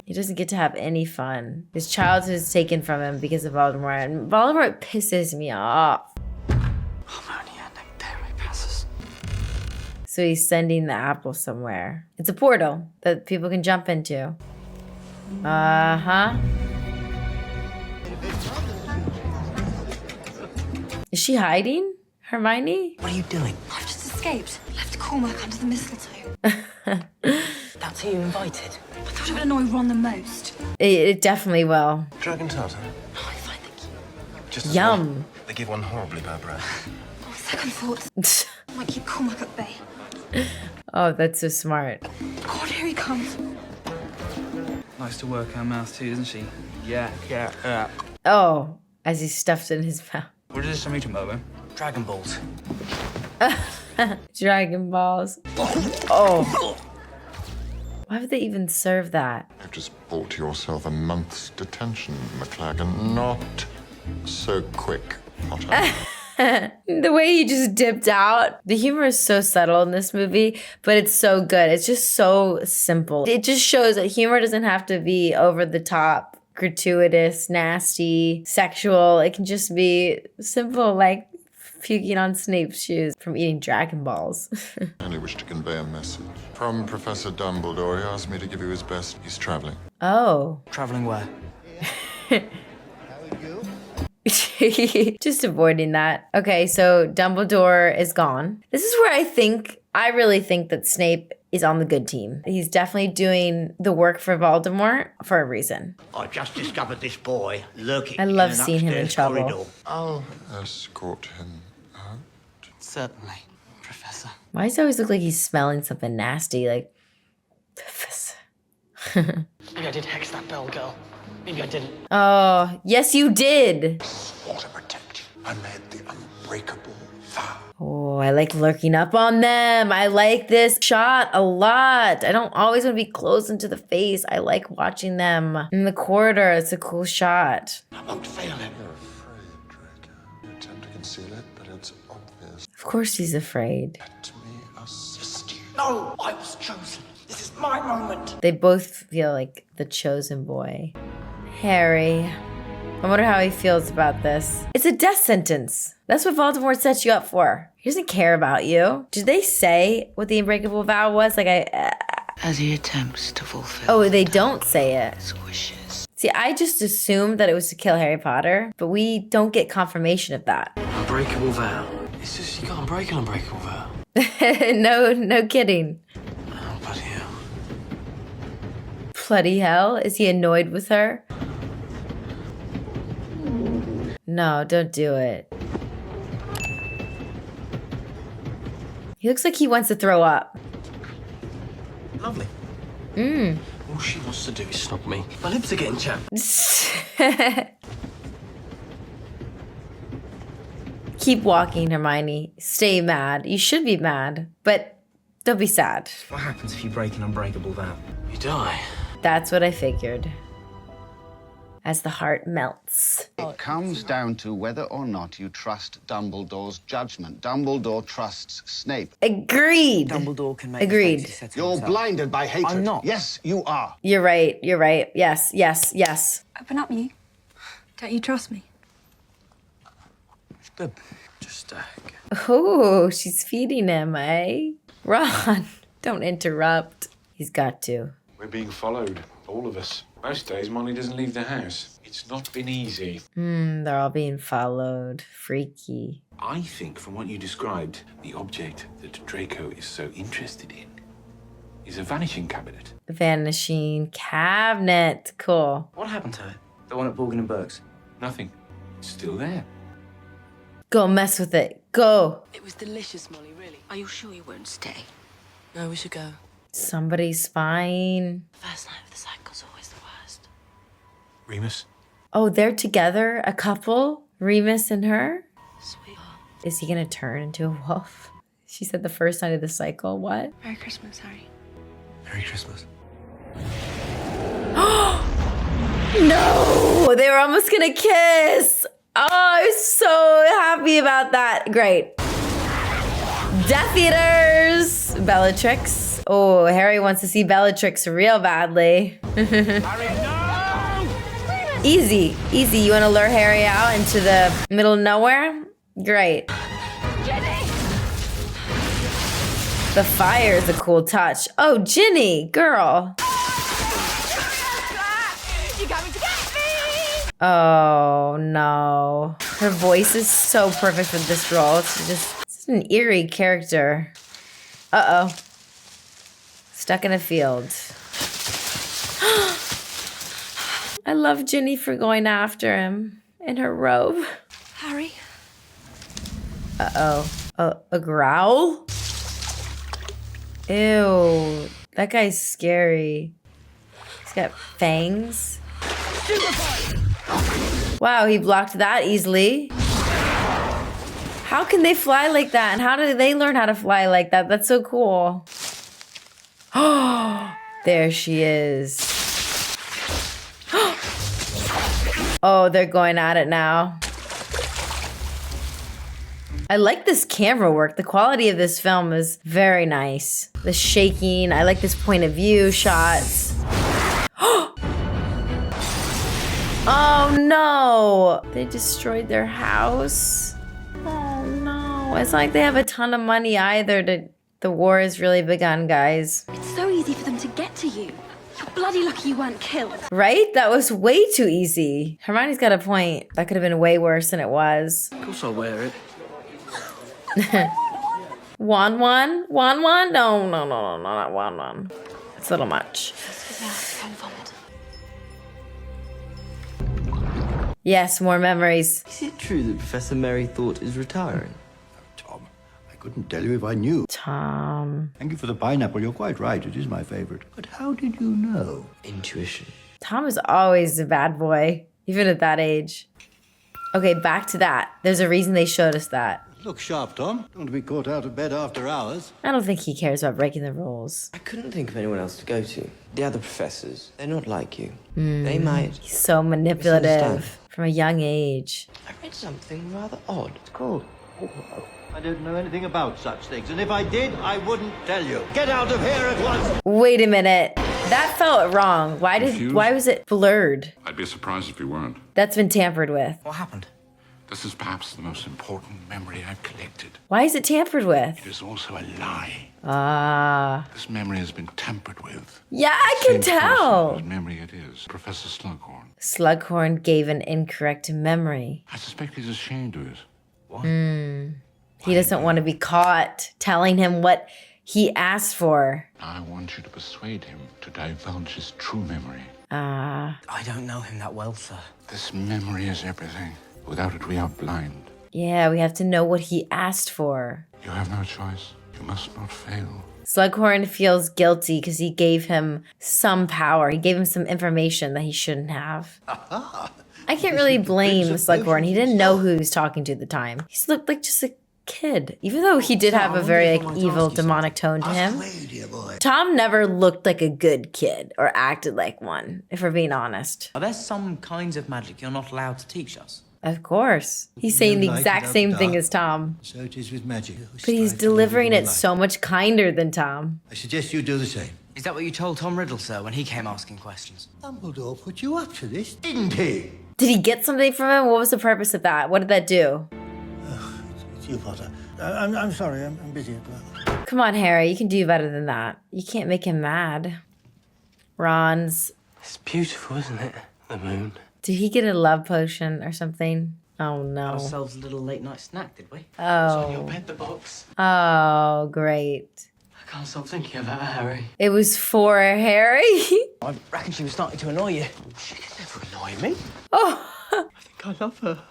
He doesn't get to have any fun. His childhood is taken from him because of Voldemort, and Voldemort pisses me off. So he's sending the apple somewhere. It's a portal that people can jump into. Uh-huh. Is she hiding? Hermione? What are you doing? I've just escaped. Left Cormac under the mistletoe. That's who you invited. I thought it would annoy Ron the most. It definitely will. Dragon tartar. Oh, I'm fine, thank you. Just as Yum. well. They give one horribly bad breath. Oh, second thoughts. I might keep Cormac at bay. Oh, that's so smart. God, here he comes. Likes to work her mouth too, doesn't she? Yeah. Oh, as he stuffed in his mouth. What is this I'm eating, Bobo? Dragon balls. Dragon balls. Oh. Why would they even serve that? You've just bought yourself a month's detention, McLagan. Not so quick, Potter. The way he just dipped out. The humor is so subtle in this movie, but it's so good. It's just so simple. It just shows that humor doesn't have to be over the top, gratuitous, nasty, sexual. It can just be simple, like puking on Snape's shoes from eating Dragon Balls. And he wished to convey a message. From Professor Dumbledore, he asked me to give you his best. He's traveling. Oh. Traveling where? Just avoiding that. Okay, so Dumbledore is gone. This is where I really think that Snape is on the good team. He's definitely doing the work for Voldemort for a reason. I just discovered this boy lurking. I love in an seeing him in upstairs trouble. corridor. I'll escort him out. Certainly, Professor. Why does he always look like he's smelling something nasty? Like, Professor. Maybe I did hex that bell girl. Maybe I didn't. Oh, yes you did. Swore to protect you. I made the unbreakable vow. Oh, I like lurking up on them. I like this shot a lot. I don't always want to be close into the face. I like watching them in the corridor. It's a cool shot. I won't fail him. You're afraid, Draco. You attempt to conceal it, but it's obvious. Of course he's afraid. Let me assist you. No, I was chosen. This is my moment. They both feel like the chosen boy. Harry. I wonder how he feels about this. It's a death sentence. That's what Voldemort sets you up for. He doesn't care about you. Did they say what the unbreakable vow was? As he attempts to fulfill. Oh, they don't say it. His wishes. See, I just assumed that it was to kill Harry Potter, but we don't get confirmation of that. Unbreakable vow. It's just, you can't break an unbreakable vow. No kidding. Oh, bloody hell. Bloody hell? Is he annoyed with her? No, don't do it. He looks like he wants to throw up. Lovely. Mmm. All she wants to do is snog me. My lips are getting chapped. Keep walking, Hermione. Stay mad. You should be mad, but don't be sad. What happens if you break an unbreakable vow? You die. That's what I figured. As the heart melts. It comes down to whether or not you trust Dumbledore's judgment. Dumbledore trusts Snape. Agreed. Dumbledore can make Agreed. mistakes he sets You're himself. blinded by hatred. I'm not. Yes, you are. You're right. You're right. Yes, yes, yes. Open up, you. Don't you trust me? It's good. Just, Oh, she's feeding him, eh? Ron, don't interrupt. He's got to. We're being followed, all of us. Most days, Molly doesn't leave the house. It's not been easy. They're all being followed. Freaky. I think from what you described, the object that Draco is so interested in is a vanishing cabinet. Vanishing Cabinet. Cool. What happened to it? The one at Borgin and Burke's? Nothing. It's still there. Go mess with it. Go. It was delicious, Molly, really. Are you sure you won't stay? No, we should go. Somebody's spying. First night of the cycle's always the worst. Remus? Oh, they're together? A couple? Remus and her? Sweetheart. Is he gonna turn into a wolf? She said the first night of the cycle. What? Merry Christmas, Harry. Merry Christmas. No! They were almost gonna kiss! Oh, I was so happy about that. Great. Death Eaters! Bellatrix. Oh, Harry wants to see Bellatrix real badly. Easy, easy. You want to lure Harry out into the middle of nowhere? Great. The fire is a cool touch. Oh, Ginny, girl. You coming to get me? Oh, no. Her voice is so perfect for this role. It's an eerie character. Uh-oh. Stuck in a field. I love Ginny for going after him in her robe. Harry? Uh-oh. A growl? Ew. That guy's scary. He's got fangs. Wow, he blocked that easily. How can they fly like that? And how do they learn how to fly like that? That's so cool. Oh, there she is. Oh, they're going at it now. I like this camera work. The quality of this film is very nice. The shaking. I like this point of view shots. Oh no! They destroyed their house. Oh no. It's not like they have a ton of money either. The war has really begun, guys. It's so easy for them to get to you. You're bloody lucky you weren't killed. Right? That was way too easy. Hermione's got a point. That could have been way worse than it was. Of course I'll wear it. Wan? No, not Wan. It's a little much. Yes, more memories. Is it true that Professor Merrythought is retiring? Tom, I couldn't tell you if I knew. Tom. Thank you for the pineapple. You're quite right. It is my favorite. But how did you know? Intuition. Tom is always a bad boy, even at that age. Okay, back to that. There's a reason they showed us that. Look sharp, Tom. Don't want to be caught out of bed after hours. I don't think he cares about breaking the rules. I couldn't think of anyone else to go to. The other professors, they're not like you. They might. He's so manipulative from a young age. I read something rather odd. It's called Horcruxes. I don't know anything about such things, and if I did, I wouldn't tell you. Get out of here at once! Wait a minute. That felt wrong. Why was it blurred? I'd be surprised if you weren't. That's been tampered with. What happened? This is perhaps the most important memory I've collected. Why is it tampered with? It is also a lie. Ah. This memory has been tampered with. Yeah, I can tell. Whose memory it is. Professor Slughorn. Slughorn gave an incorrect memory. I suspect he's ashamed of it. What? He doesn't want to be caught telling him what he asked for. I want you to persuade him to divulge his true memory. Ah. I don't know him that well, sir. This memory is everything. Without it, we are blind. Yeah, we have to know what he asked for. You have no choice. You must not fail. Slughorn feels guilty because he gave him some power. He gave him some information that he shouldn't have. I can't really blame Slughorn. He didn't know who he was talking to at the time. He looked like just a kid. Even though he did have a very evil, demonic tone to him. Tom never looked like a good kid or acted like one, if we're being honest. Are there some kinds of magic you're not allowed to teach us? Of course. He's saying the exact same thing as Tom. So it is with magic. But he's delivering it so much kinder than Tom. I suggest you do the same. Is that what you told Tom Riddle, sir, when he came asking questions? Dumbledore put you up to this, didn't he? Did he get something from him? What was the purpose of that? What did that do? It's you, Potter. I'm sorry, I'm busy at work. Come on, Harry. You can do better than that. You can't make him mad. Ron's... It's beautiful, isn't it? The moon. Did he get a love potion or something? Oh, no. Got ourselves a little late night snack, did we? Oh. It's on your bed, the box. Oh, great. I can't stop thinking about Harry. It was for Harry? I reckon she was starting to annoy you. She could never annoy me. Oh. I think I love her.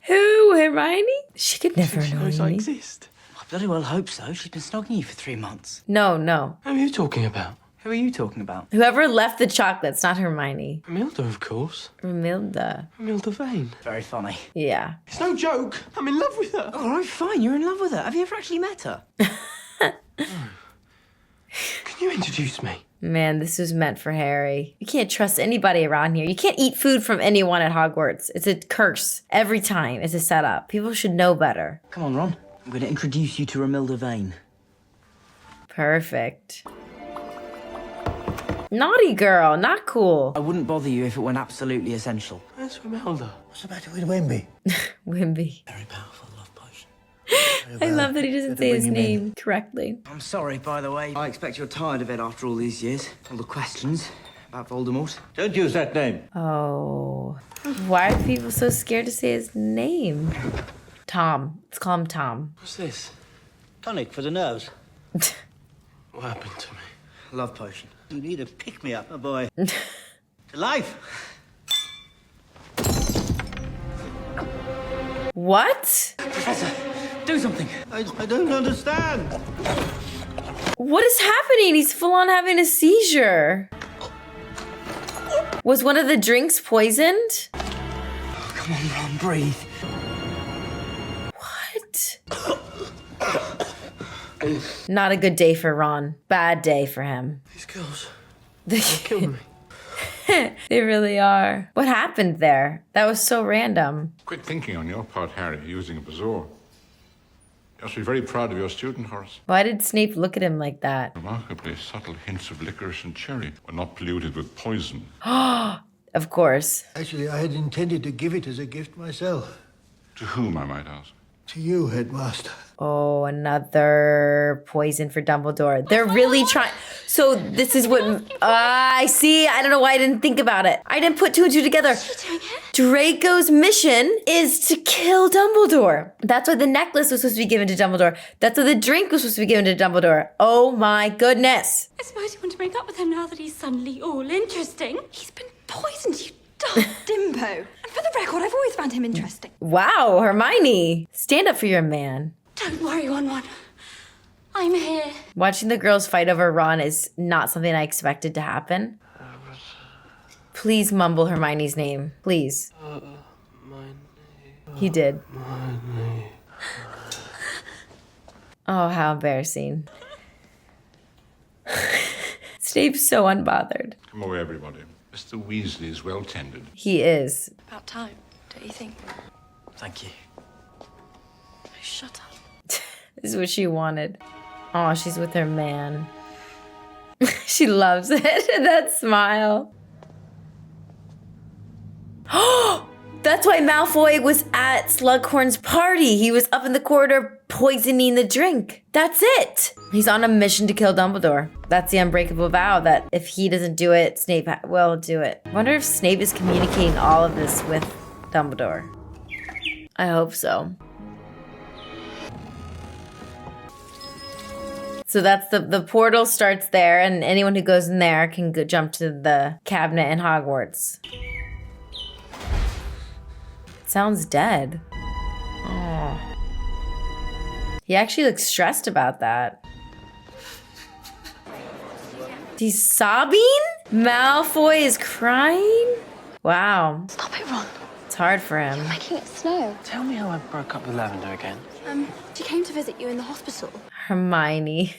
Who? Hermione? She could never She annoy knows me. I exist. I bloody well hope so. She's been snogging you for 3 months. No, no. Who are you talking about? Who are you talking about? Whoever left the chocolates, not Hermione. Romilda, of course. Romilda. Romilda Vane. Very funny. Yeah. It's no joke. I'm in love with her. All right, fine. You're in love with her. Have you ever actually met her? Can you introduce me? Man, this was meant for Harry. You can't trust anybody around here. You can't eat food from anyone at Hogwarts. It's a curse. Every time it's a setup. People should know better. Come on, Ron. I'm going to introduce you to Romilda Vane. Perfect. Naughty girl, not cool. I wouldn't bother you if it weren't absolutely essential. Where's Romilda? What's the matter with Wimby? Wimby. Very powerful love potion. I love that he doesn't say his name correctly. I'm sorry, by the way. I expect you're tired of it after all these years. All the questions about Voldemort. Don't use that name. Oh. Why are people so scared to say his name? Tom. Let's call him Tom. What's this? Tonic for the nerves. What happened to me? Love potion. You need a pick-me-up, my boy. To life. What? Professor, do something. I don't understand. What is happening? He's full on having a seizure. Was one of the drinks poisoned? Oh, come on, Ron, breathe. What? Not a good day for Ron. Bad day for him. These girls, they'll kill me. They really are. What happened there? That was so random. Quick thinking on your part, Harry, using a bazour. You must be very proud of your student, Horace. Why did Snape look at him like that? Remarkably subtle hints of licorice and cherry were not polluted with poison. Of course. Actually, I had intended to give it as a gift myself. To whom, I might ask? To you, Headmaster. Oh, another poison for Dumbledore. They're really trying. So this is what I see. I don't know why I didn't think about it. I didn't put two and two together. Draco's mission is to kill Dumbledore. That's why the necklace was supposed to be given to Dumbledore. That's why the drink was supposed to be given to Dumbledore. Oh my goodness. I suppose you want to break up with him now that he's suddenly all interesting. He's been poisoned, you dumb dimbo. And for the record, I've always found him interesting. Wow, Hermione. Stand up for your man. Don't worry, Ron. I'm here. Watching the girls fight over Ron is not something I expected to happen. Please mumble Hermione's name. Please. He did. Oh, how embarrassing. Snape's so unbothered. Come away, everybody. Mr. Weasley is well tended. He is. About time, don't you think? Thank you. Shut up. This is what she wanted. Oh, she's with her man. She loves it. That smile. Oh, that's why Malfoy was at Slughorn's party. He was up in the corridor poisoning the drink. That's it. He's on a mission to kill Dumbledore. That's the unbreakable vow that if he doesn't do it, Snape will do it. I wonder if Snape is communicating all of this with Dumbledore. I hope so. So that's the portal starts there, and anyone who goes in there can jump to the cabinet in Hogwarts. It sounds dead. Oh. He actually looks stressed about that. He's sobbing? Malfoy is crying? Wow. Stop it, Ron. It's hard for him. You're making it snow. Tell me how I broke up with Lavender again. She came to visit you in the hospital. Hermione.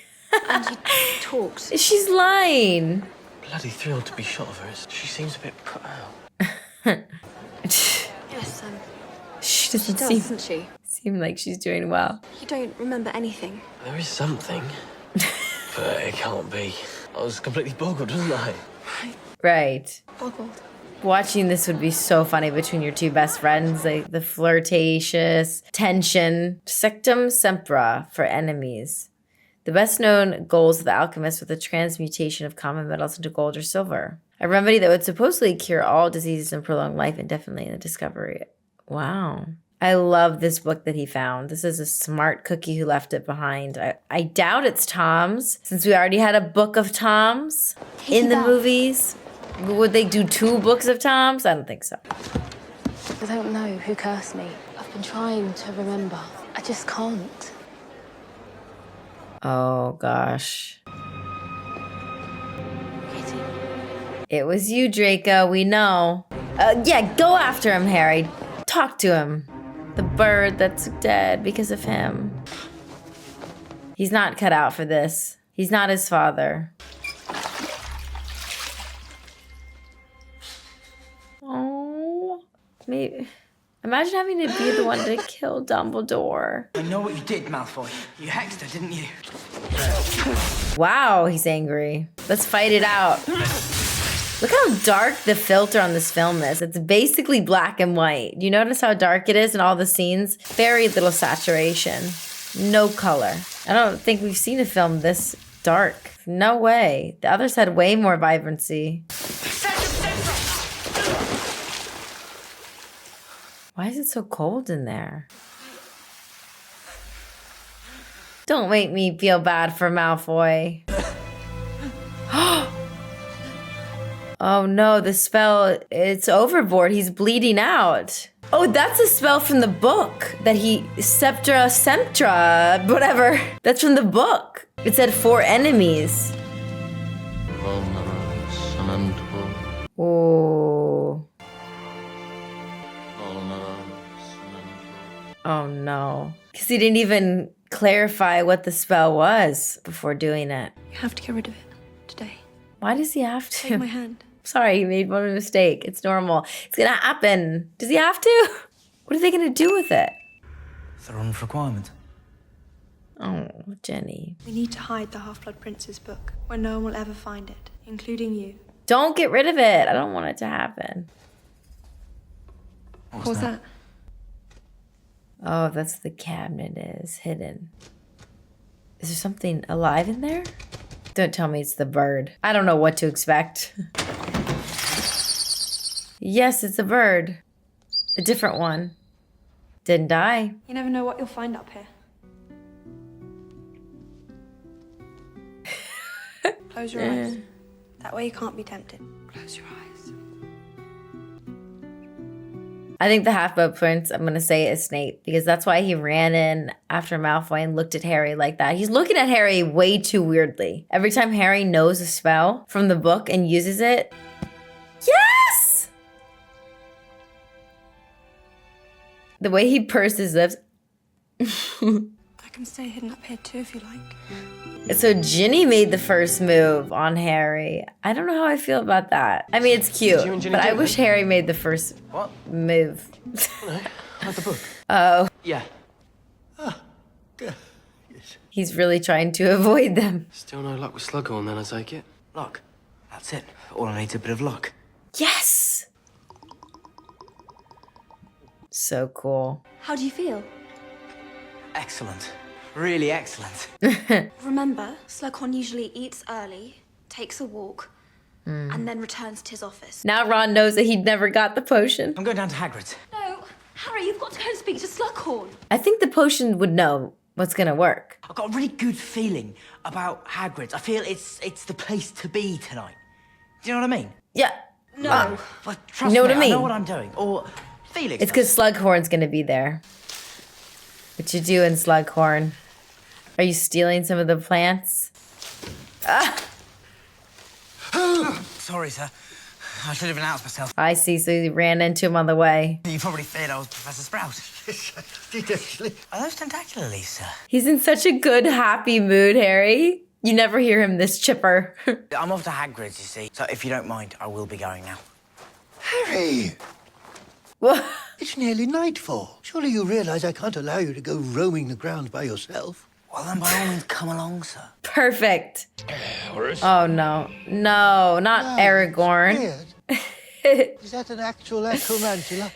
And you talked. She's lying. Bloody thrilled to be shot of her. She seems a bit put out. Yes, She doesn't doesn't she? seem like she's doing well. You don't remember anything. There is something. But it can't be. I was completely boggled, wasn't I? Right. Boggled. Watching this would be so funny between your two best friends, like the flirtatious tension. Sectumsempra for enemies. The best known goals of the alchemist with the transmutation of common metals into gold or silver. A remedy that would supposedly cure all diseases and prolong life indefinitely in the discovery. Wow. I love this book that he found. This is a smart cookie who left it behind. I doubt it's Tom's, since we already had a book of Tom's in the movies. Would they do 2 books of Tom's? I don't think so. I don't know who cursed me. I've been trying to remember. I just can't. Oh, gosh. It was you, Draco. We know. Yeah, go after him, Harry. Talk to him. The bird that's dead because of him. He's not cut out for this. He's not his father. Oh, maybe. Imagine having to be the one to kill Dumbledore. I know what you did, Malfoy. You hexed her, didn't you? Wow, he's angry. Let's fight it out. Look how dark the filter on this film is. It's basically black and white. You notice how dark it is in all the scenes? Very little saturation. No color. I don't think we've seen a film this dark. No way. The others had way more vibrancy. Why is it so cold in there? Don't make me feel bad for Malfoy. Oh no, the spell, it's overboard. He's bleeding out. Oh, that's a spell from the book that he, Sectumsempra, whatever. That's from the book. It said 4 enemies. Oh. Oh no. Because he didn't even clarify what the spell was before doing it. You have to get rid of it today. Why does he have to? Take my hand. Sorry, he made one mistake. It's normal. It's gonna happen. Does he have to? What are they gonna do with it? Thorn's requirement. Oh, Jenny. We need to hide the Half-Blood Prince's book where no one will ever find it, including you. Don't get rid of it. I don't want it to happen. What was that? Oh, that's the cabinet is hidden. Is there something alive in there? Don't tell me it's the bird. I don't know what to expect. Yes, it's a bird. A different one. Didn't die. You never know what you'll find up here. Close your eyes. That way you can't be tempted. Close your eyes. I think the Half-Blood Prince, I'm going to say, is Snape. Because that's why he ran in after Malfoy and looked at Harry like that. He's looking at Harry way too weirdly. Every time Harry knows a spell from the book and uses it. Yes! The way he pursed his lips. I can stay hidden up here too if you like. So Ginny made the first move on Harry. I don't know how I feel about that. I mean, it's cute, but I wish Harry made the first move. No, like the book. Oh. Yeah. He's really trying to avoid them. Still no luck with Slughorn then, I take it? Luck. That's it. All I need's a bit of luck. Yes! So cool. How do you feel? Excellent. Really excellent. Remember, Slughorn usually eats early, takes a walk, and then returns to his office. Now Ron knows that he'd never got the potion. I'm going down to Hagrid's. No, Harry, you've got to go and speak to Slughorn. I think the potion would know what's gonna work. I've got a really good feeling about Hagrid's. I feel it's the place to be tonight. Do you know what I mean? Yeah. No. Well, trust You know me, what I mean? I know what I'm doing. Or Felix. It's because Slughorn's gonna be there. What you doing, Slughorn? Are you stealing some of the plants? Ah! Sorry, sir. I should have announced myself. I see, so you ran into him on the way. You probably feared I was Professor Sprout. Did actually. Are those tentacular leaves, sir? He's in such a good, happy mood, Harry. You never hear him this chipper. I'm off to Hagrid's, you see. So if you don't mind, I will be going now. Harry! What? It's nearly nightfall. Surely you realize I can't allow you to go roaming the grounds by yourself. Well, then by all means, come along, sir. Perfect. Oh, no. No, not Aragorn. Is that an actual acromantula?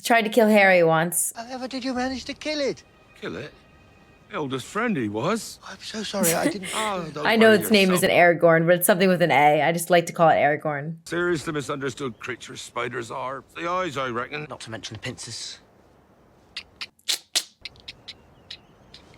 Tried to kill Harry once. However did you manage to kill it? Kill it? My oldest friend he was. I'm so sorry, I didn't... I know its name isn't Aragorn, but it's something with an A. I just like to call it Aragorn. Seriously misunderstood creatures spiders are. The eyes, I reckon. Not to mention the pincers.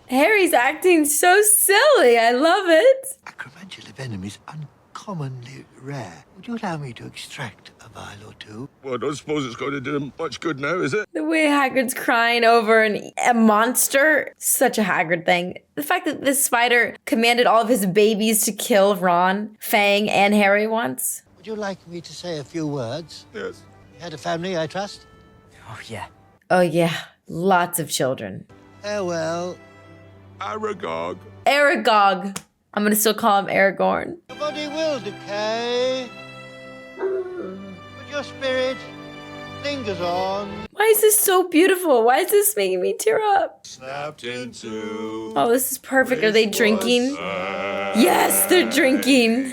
Harry's acting so silly. I love it. Acromantula venom is uncommonly rare. Would you allow me to extract a vial or two? Well, I don't suppose it's going to do him much good now, is it? The way Hagrid's crying over a monster, such a Hagrid thing. The fact that this spider commanded all of his babies to kill Ron, Fang, and Harry once. Would you like me to say a few words? Yes. You had a family, I trust? Oh, yeah. Oh, yeah. Lots of children. Farewell. Aragog. Aragog. I'm going to still call him Aragorn. Your body will decay, but your spirit lingers on. Why is this so beautiful? Why is this making me tear up? Snapped into. Oh, this is perfect. Are they drinking? Yes, they're drinking.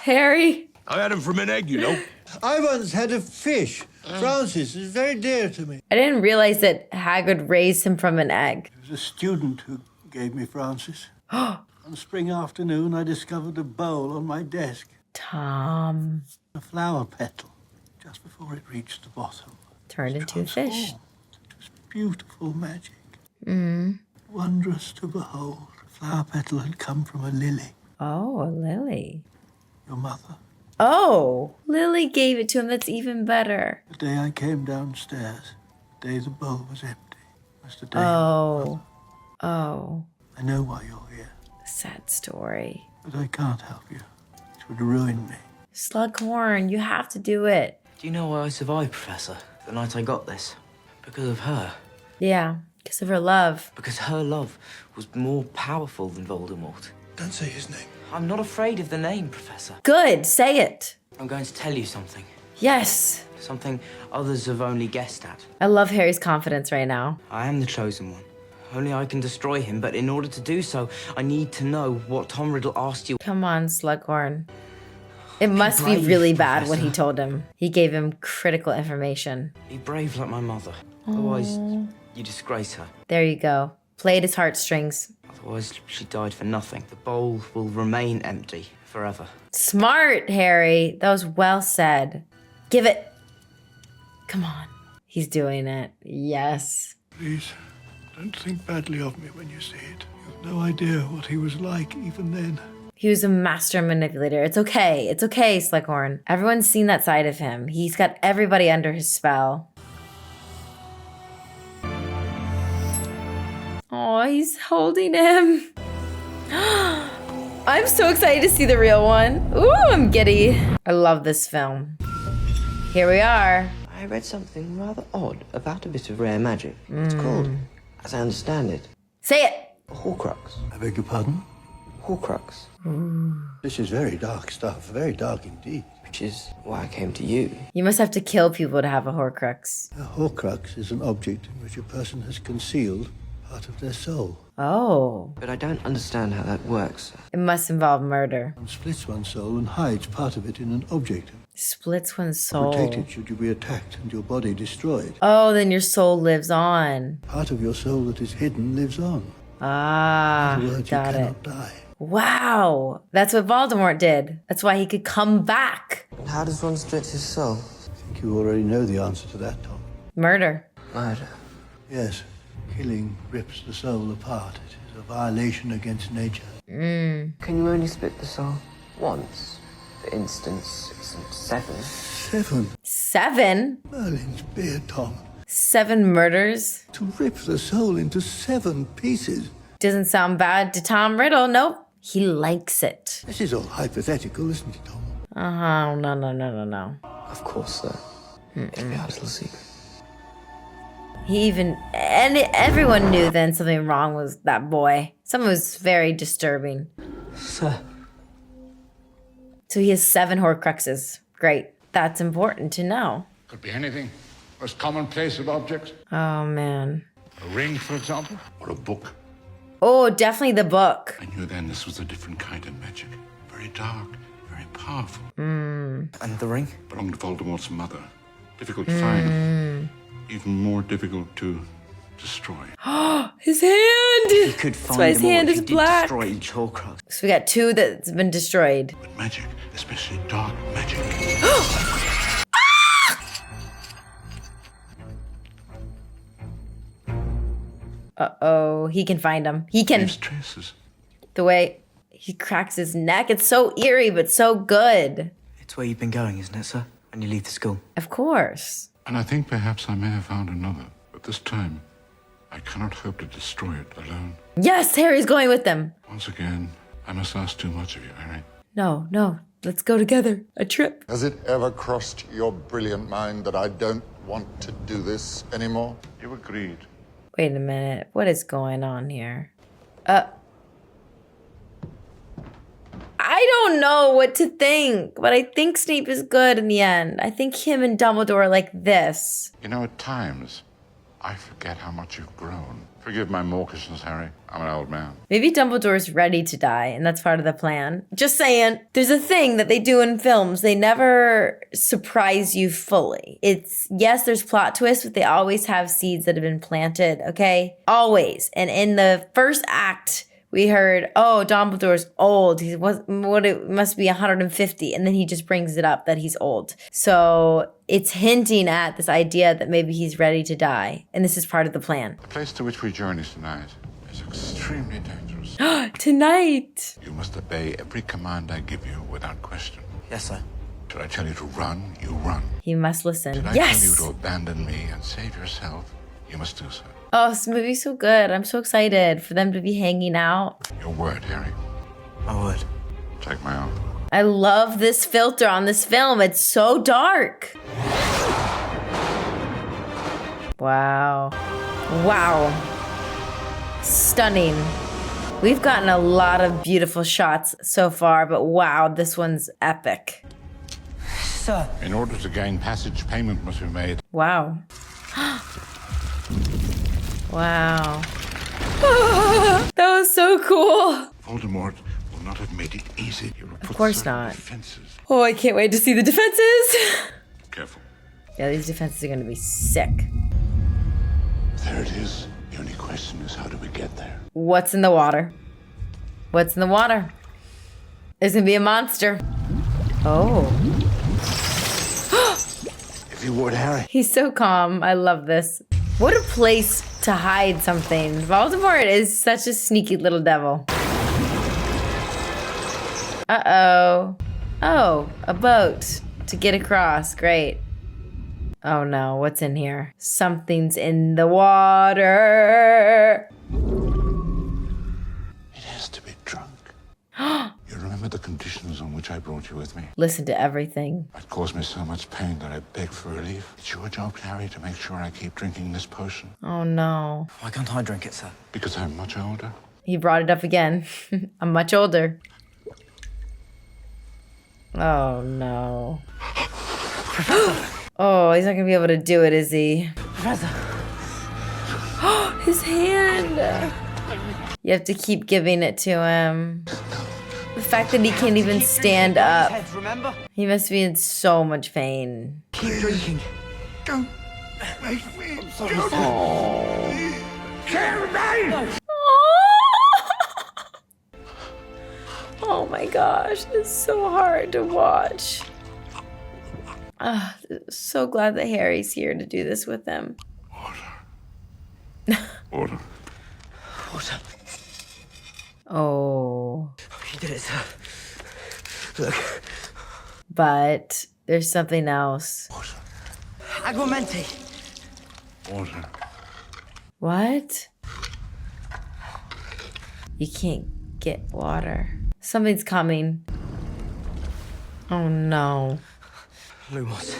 Harry? I had him from an egg, you know. I once had a fish. Francis is very dear to me. I didn't realize that Hagrid raised him from an egg. It was a student who gave me Francis. On spring afternoon, I discovered a bowl on my desk. Tom. A flower petal, just before it reached the bottom. Turned into a fish. It was beautiful magic. Mm. Wondrous to behold. The flower petal had come from a lily. Oh, a lily. Your mother. Oh, Lily gave it to him. That's even better. The day I came downstairs, the day the bowl was empty, was the day. Oh. Oh. I know why you're here. Sad story. But I can't help you. It would ruin me. Slughorn, you have to do it. Do you know why I survived, Professor? The night I got this? Because of her. Yeah, because of her love. Because her love was more powerful than Voldemort. Don't say his name. I'm not afraid of the name, Professor. Good, say it. I'm going to tell you something. Yes. Something others have only guessed at. I love Harry's confidence right now. I am the chosen one. Only I can destroy him, but in order to do so, I need to know what Tom Riddle asked you. Come on, Slughorn. It must be really bad what he told him. He gave him critical information. Be brave like my mother. Otherwise, you disgrace her. There you go. Play at his heartstrings. Otherwise, she died for nothing. The bowl will remain empty forever. Smart, Harry. That was well said. Give it. Come on. He's doing it. Yes. Please, don't think badly of me when you see it. You've no idea what he was like even then. He was a master manipulator. It's okay. It's okay, Slughorn. Everyone's seen that side of him. He's got everybody under his spell. Oh, he's holding him. I'm so excited to see the real one. Ooh, I'm giddy. I love this film. Here we are. I read something rather odd about a bit of rare magic. It's called, as I understand it, say it. A Horcrux. I beg your pardon? Horcrux. This is very dark stuff, very dark indeed. Which is why I came to you. You must have to kill people to have a Horcrux. A Horcrux is an object in which a person has concealed part of their soul. Oh. But I don't understand how that works. It must involve murder. One splits one's soul and hides part of it in an object. Splits one's soul. Protect it should you be attacked and your body destroyed. Oh, then your soul lives on. Part of your soul that is hidden lives on. Ah, In other words, got you it. cannot die. Wow, that's what Voldemort did. That's why he could come back. And how does one split his soul? I think you already know the answer to that, Tom. Murder. Murder. Yes, killing rips the soul apart. It is a violation against nature. Can you only split the soul once? For instance, isn't 7? 7? 7? Merlin's beard, Tom. 7 murders? To rip the soul into 7 pieces. Doesn't sound bad to Tom Riddle. Nope. He likes it. This is all hypothetical, isn't it, Tom? Uh-huh. No. Of course, sir. It'd be our little secret. Everyone knew then something wrong with that boy. Something was very disturbing. Sir. So he has 7 Horcruxes. Great. That's important to know. Could be anything. Most commonplace of objects. Oh, man. A ring, for example, or a book. Oh, definitely the book. I knew then this was a different kind of magic. Very dark, very powerful. And the ring? Belonged to Voldemort's mother. Difficult to find. Even more difficult to destroy. His hand! You could find That's why his them all hand if is you did black. destroy each Horcrux. So we got 2 that's been destroyed. But magic, especially dark magic. Uh-oh, he can find him. He can. Leaves traces. The way he cracks his neck, it's so eerie, but so good. It's where you've been going, isn't it, sir? When you leave the school. Of course. And I think perhaps I may have found another. But this time, I cannot hope to destroy it alone. Yes, Harry's going with them. Once again, I must ask too much of you, Harry. No, let's go together. A trip. Has it ever crossed your brilliant mind that I don't want to do this anymore? You agreed. Wait a minute. What is going on here? I don't know what to think, but I think Snape is good in the end. I think him and Dumbledore are like this. You know, at times, I forget how much you've grown. Forgive my mawkishness, Harry. I'm an old man. Maybe Dumbledore's ready to die, and that's part of the plan. Just saying. There's a thing that they do in films. They never surprise you fully. It's, yes, there's plot twists, but they always have seeds that have been planted, okay? Always. And in the first act, we heard, oh, Dumbledore's old. He was, it must be 150. And then he just brings it up that he's old. So it's hinting at this idea that maybe he's ready to die. And this is part of the plan. The place to which we journey tonight is extremely dangerous. Tonight! You must obey every command I give you without question. Yes, sir. Should I tell you to run, you run. He must listen. Should I Yes! tell you to abandon me and save yourself, you must do so. Oh, this movie's so good. I'm so excited for them to be hanging out. Your word, Harry. My word. Take my oath. I love this filter on this film. It's so dark. Wow. Wow. Stunning. We've gotten a lot of beautiful shots so far, but wow, this one's epic. Sir. In order to gain passage, payment must be made. Wow. Wow. That was so cool. Voldemort will not have made it easy. Of course not. Defenses. Oh, I can't wait to see the defenses. Careful. Yeah, these defenses are gonna be sick. There it is. The only question is, how do we get there? What's in the water? What's in the water? There's gonna be a monster. Oh. If you would, Harry. He's so calm. I love this. What a place to hide something. Voldemort is such a sneaky little devil. Uh-oh. Oh, a boat to get across. Great. Oh no, what's in here? Something's in the water. It has to be drunk. You remember the conditions on which I brought you with me? Listen to everything. It caused me so much pain that I begged for relief. It's your job, Harry, to make sure I keep drinking this potion. Oh no. Why can't I drink it, sir? Because I'm much older. He brought it up again. I'm much older. Oh no. Oh, he's not gonna be able to do it, is he? Professor. His hand. You have to keep giving it to him. The fact that he can't even stand up. He must be in so much pain. Keep drinking. Don't make me. I'm sorry, sir. Kill me! Oh my gosh, it's so hard to watch. So glad that Harry's here to do this with them. Order. Water. Oh. You did it, sir. Look. But there's something else. Aguamenti. Water. What? You can't get water. Something's coming. Oh no. Lumos.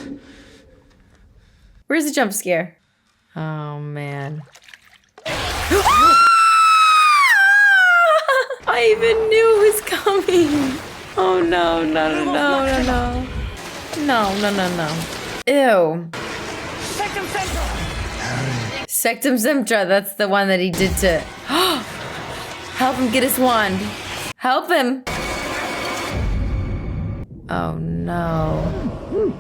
Where's the jump scare? Oh man. I even knew it was coming. Oh no, no, no, no, no, no. No, no, no, no. Ew. Sectumsempra. Sectumsempra, that's the one that he did to... Help him get his wand. Help him. Oh no.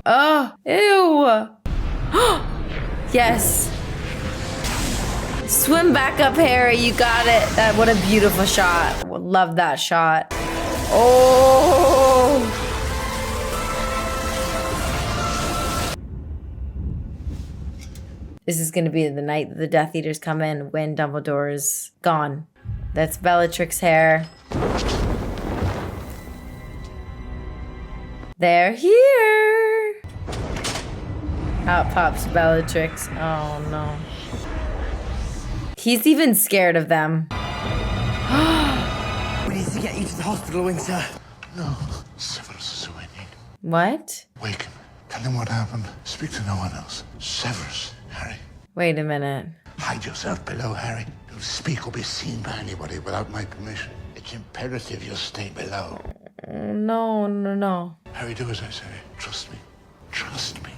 Oh, ew. Yes. Swim back up, Harry. You got it. What a beautiful shot. Love that shot. Oh. This is going to be the night that the Death Eaters come in when Dumbledore is gone. That's Bellatrix's hair. They're here. Out pops Bellatrix. Oh no. He's even scared of them. We need to get you to the hospital, Winter. No, Severus is who I need. What? Wake him. Tell him what happened. Speak to no one else. Severus, Harry. Wait a minute. Hide yourself below, Harry. Don't speak or be seen by anybody without my permission. It's imperative you stay below. No. Harry, do as I say. Trust me. Trust me.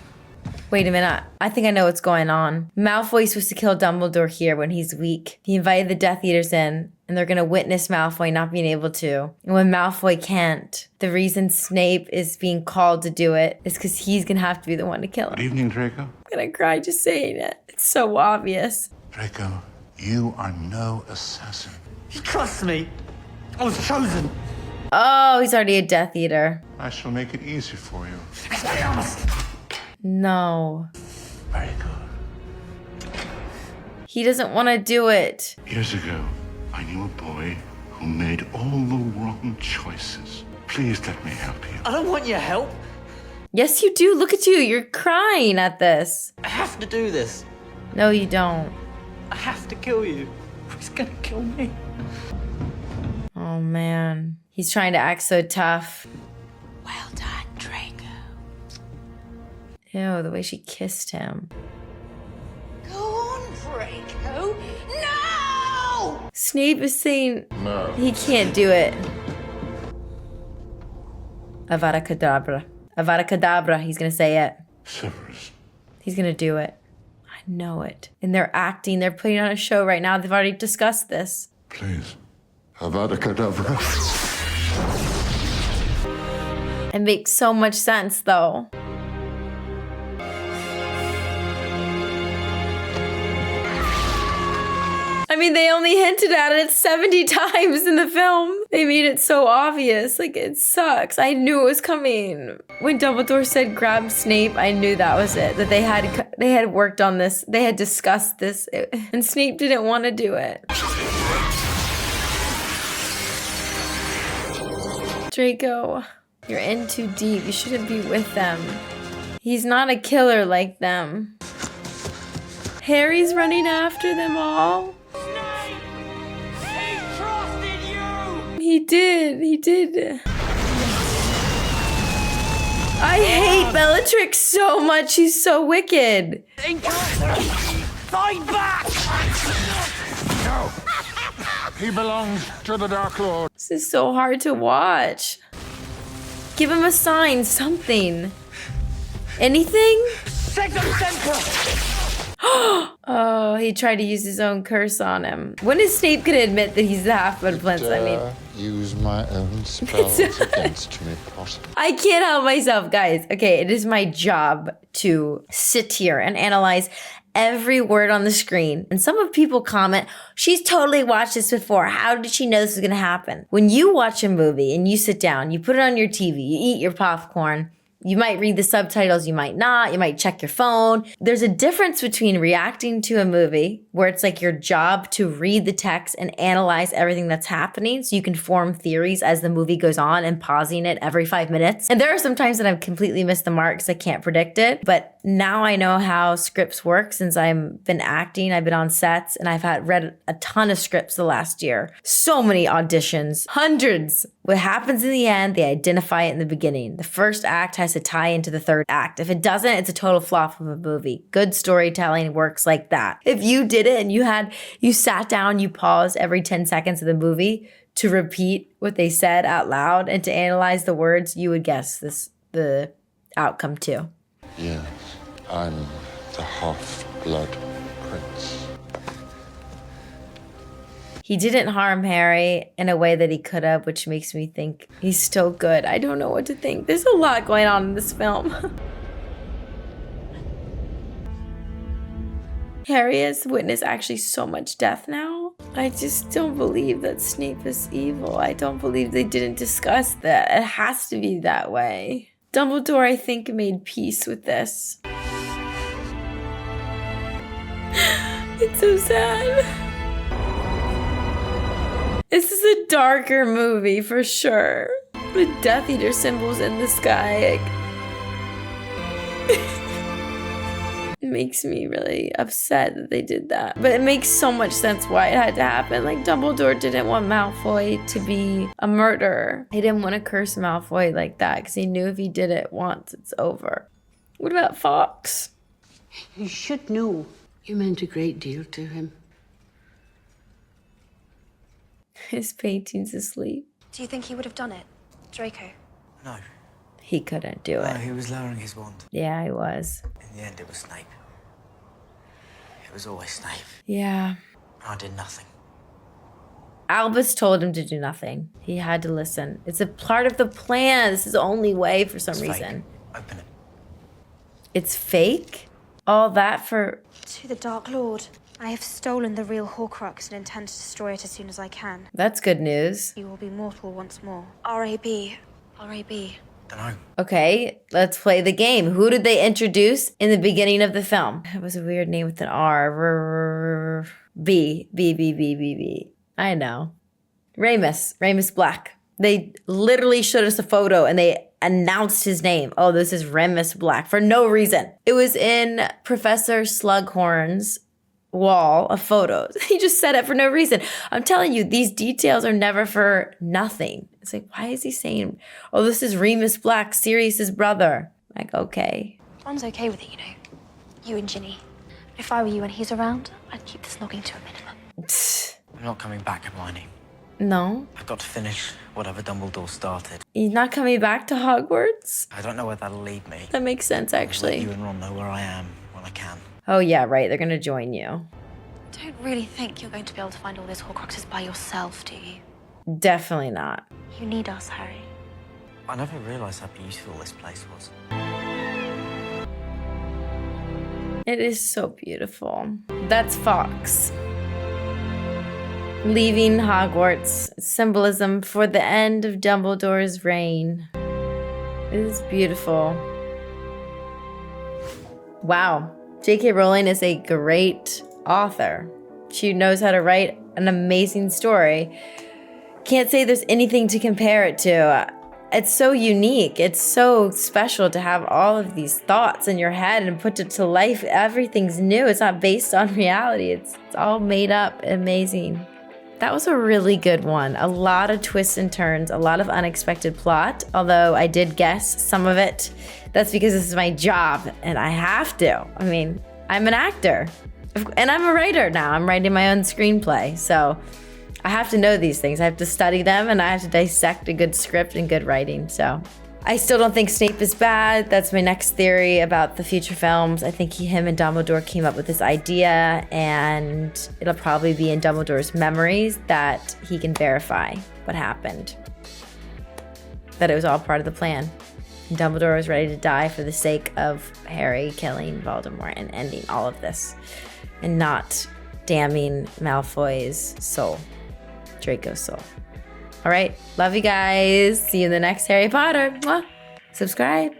Wait a minute. I think I know what's going on. Malfoy's supposed to kill Dumbledore here when he's weak. He invited the Death Eaters in, and they're going to witness Malfoy not being able to. And when Malfoy can't, the reason Snape is being called to do it is because he's going to have to be the one to kill him. Good evening, Draco. I'm going to cry just saying it. It's so obvious. Draco, you are no assassin. Trust me. I was chosen. Oh, he's already a Death Eater. I shall make it easy for you. No. Very good. He doesn't want to do it. Years ago, I knew a boy who made all the wrong choices. Please let me help you. I don't want your help. Yes, you do. Look at you. You're crying at this. I have to do this. No, you don't. I have to kill you. He's gonna kill me. Oh, man. He's trying to act so tough. Well done, Draco. Ew, the way she kissed him. Go on, Draco. No! Snape is saying No. he can't do it. Avada Kedavra. Avada Kedavra. He's going to say it. Severus. He's going to do it. I know it. And they're acting. They're putting on a show right now. They've already discussed this. Please. Avada Kedavra. It makes so much sense, though. I mean, they only hinted at it 70 times in the film. They made it so obvious. Like, it sucks. I knew it was coming. When Dumbledore said grab Snape, I knew that was it. That they had worked on this. They had discussed this. And Snape didn't want to do it. Draco, you're in too deep. You shouldn't be with them. He's not a killer like them. Harry's running after them all. He did. I hate Bellatrix so much. She's so wicked. Fight back! No. He belongs to the Dark Lord. This is so hard to watch. Give him a sign, something. Anything? Sectumsempra! Oh, he tried to use his own curse on him. When is Snape gonna admit that he's the Half-Blood Prince? I mean, use my own spells against me, Potter. I can't help myself, guys. Okay, it is my job to sit here and analyze every word on the screen. And some of people comment, she's totally watched this before. How did she know this was gonna happen? When you watch a movie and you sit down, you put it on your TV, you eat your popcorn, you might read the subtitles, you might not, you might check your phone. There's a difference between reacting to a movie, where it's like your job to read the text and analyze everything that's happening so you can form theories as the movie goes on, and pausing it every 5 minutes. And there are some times that I've completely missed the mark because I can't predict it. But now I know how scripts work since I've been acting, I've been on sets, and I've read a ton of scripts the last year. So many auditions, hundreds. What happens in the end, they identify it in the beginning. The first act has to tie into the third act. If it doesn't, it's a total flop of a movie. Good storytelling works like that. If you did it and you sat down, you paused every 10 seconds of the movie to repeat what they said out loud and to analyze the words, you would guess the outcome too. Yes, I'm the Half-Blood Prince. He didn't harm Harry in a way that he could have, which makes me think he's still good. I don't know what to think. There's a lot going on in this film. Harry has witnessed actually so much death now. I just don't believe that Snape is evil. I don't believe they didn't discuss that. It has to be that way. Dumbledore, I think, made peace with this. It's so sad. This is a darker movie for sure. The Death Eater symbols in the sky. It makes me really upset that they did that. But it makes so much sense why it had to happen. Like, Dumbledore didn't want Malfoy to be a murderer. He didn't want to curse Malfoy like that because he knew if he did it once, it's over. What about Fawkes? You should know. You meant a great deal to him. His painting's asleep. Do you think he would have done it, Draco? No. He couldn't do it. No, he was lowering his wand. Yeah, he was. In the end, it was Snape. It was always Snape. Yeah. I did nothing. Albus told him to do nothing. He had to listen. It's a part of the plan. This is the only way for some reason. Open it. It's fake? All that for... To the Dark Lord. I have stolen the real Horcrux and intend to destroy it as soon as I can. That's good news. You will be mortal once more. R.A.B. R.A.B. Dunno. Okay, let's play the game. Who did they introduce in the beginning of the film? It was a weird name with an R. B. I know. Remus Black. They literally showed us a photo and they announced his name. Oh, this is Remus Black for no reason. It was in Professor Slughorn's wall of photos. He just said it for no reason. I'm telling you, these details are never for nothing. It's like, why is he saying, oh, this is Remus Black, Sirius's brother? Like, okay. Ron's okay with it, you know. You and Ginny. If I were you and he's around, I'd keep the snogging to a minimum. I'm not coming back, Hermione. No. I've got to finish whatever Dumbledore started. He's not coming back to Hogwarts? I don't know where that'll lead me. That makes sense, actually. I'll let you and Ron know where I am when I can. Oh, yeah, right. They're going to join you. Don't really think you're going to be able to find all those Horcruxes by yourself, do you? Definitely not. You need us, Harry. I never realised how beautiful this place was. It is so beautiful. That's Fawkes. Leaving Hogwarts. Symbolism for the end of Dumbledore's reign. It is beautiful. Wow. J.K. Rowling is a great author. She knows how to write an amazing story. Can't say there's anything to compare it to. It's so unique. It's so special to have all of these thoughts in your head and put it to life. Everything's new. It's not based on reality. It's all made up. Amazing. That was a really good one. A lot of twists and turns, a lot of unexpected plot, although I did guess some of it. That's because this is my job and I have to. I mean, I'm an actor and I'm a writer now. I'm writing my own screenplay. So I have to know these things. I have to study them and I have to dissect a good script and good writing. So I still don't think Snape is bad. That's my next theory about the future films. I think him and Dumbledore came up with this idea and it'll probably be in Dumbledore's memories that he can verify what happened. That it was all part of the plan. And Dumbledore was ready to die for the sake of Harry killing Voldemort and ending all of this. And not damning Malfoy's soul. Draco's soul. All right. Love you guys. See you in the next Harry Potter. Mwah. Subscribe.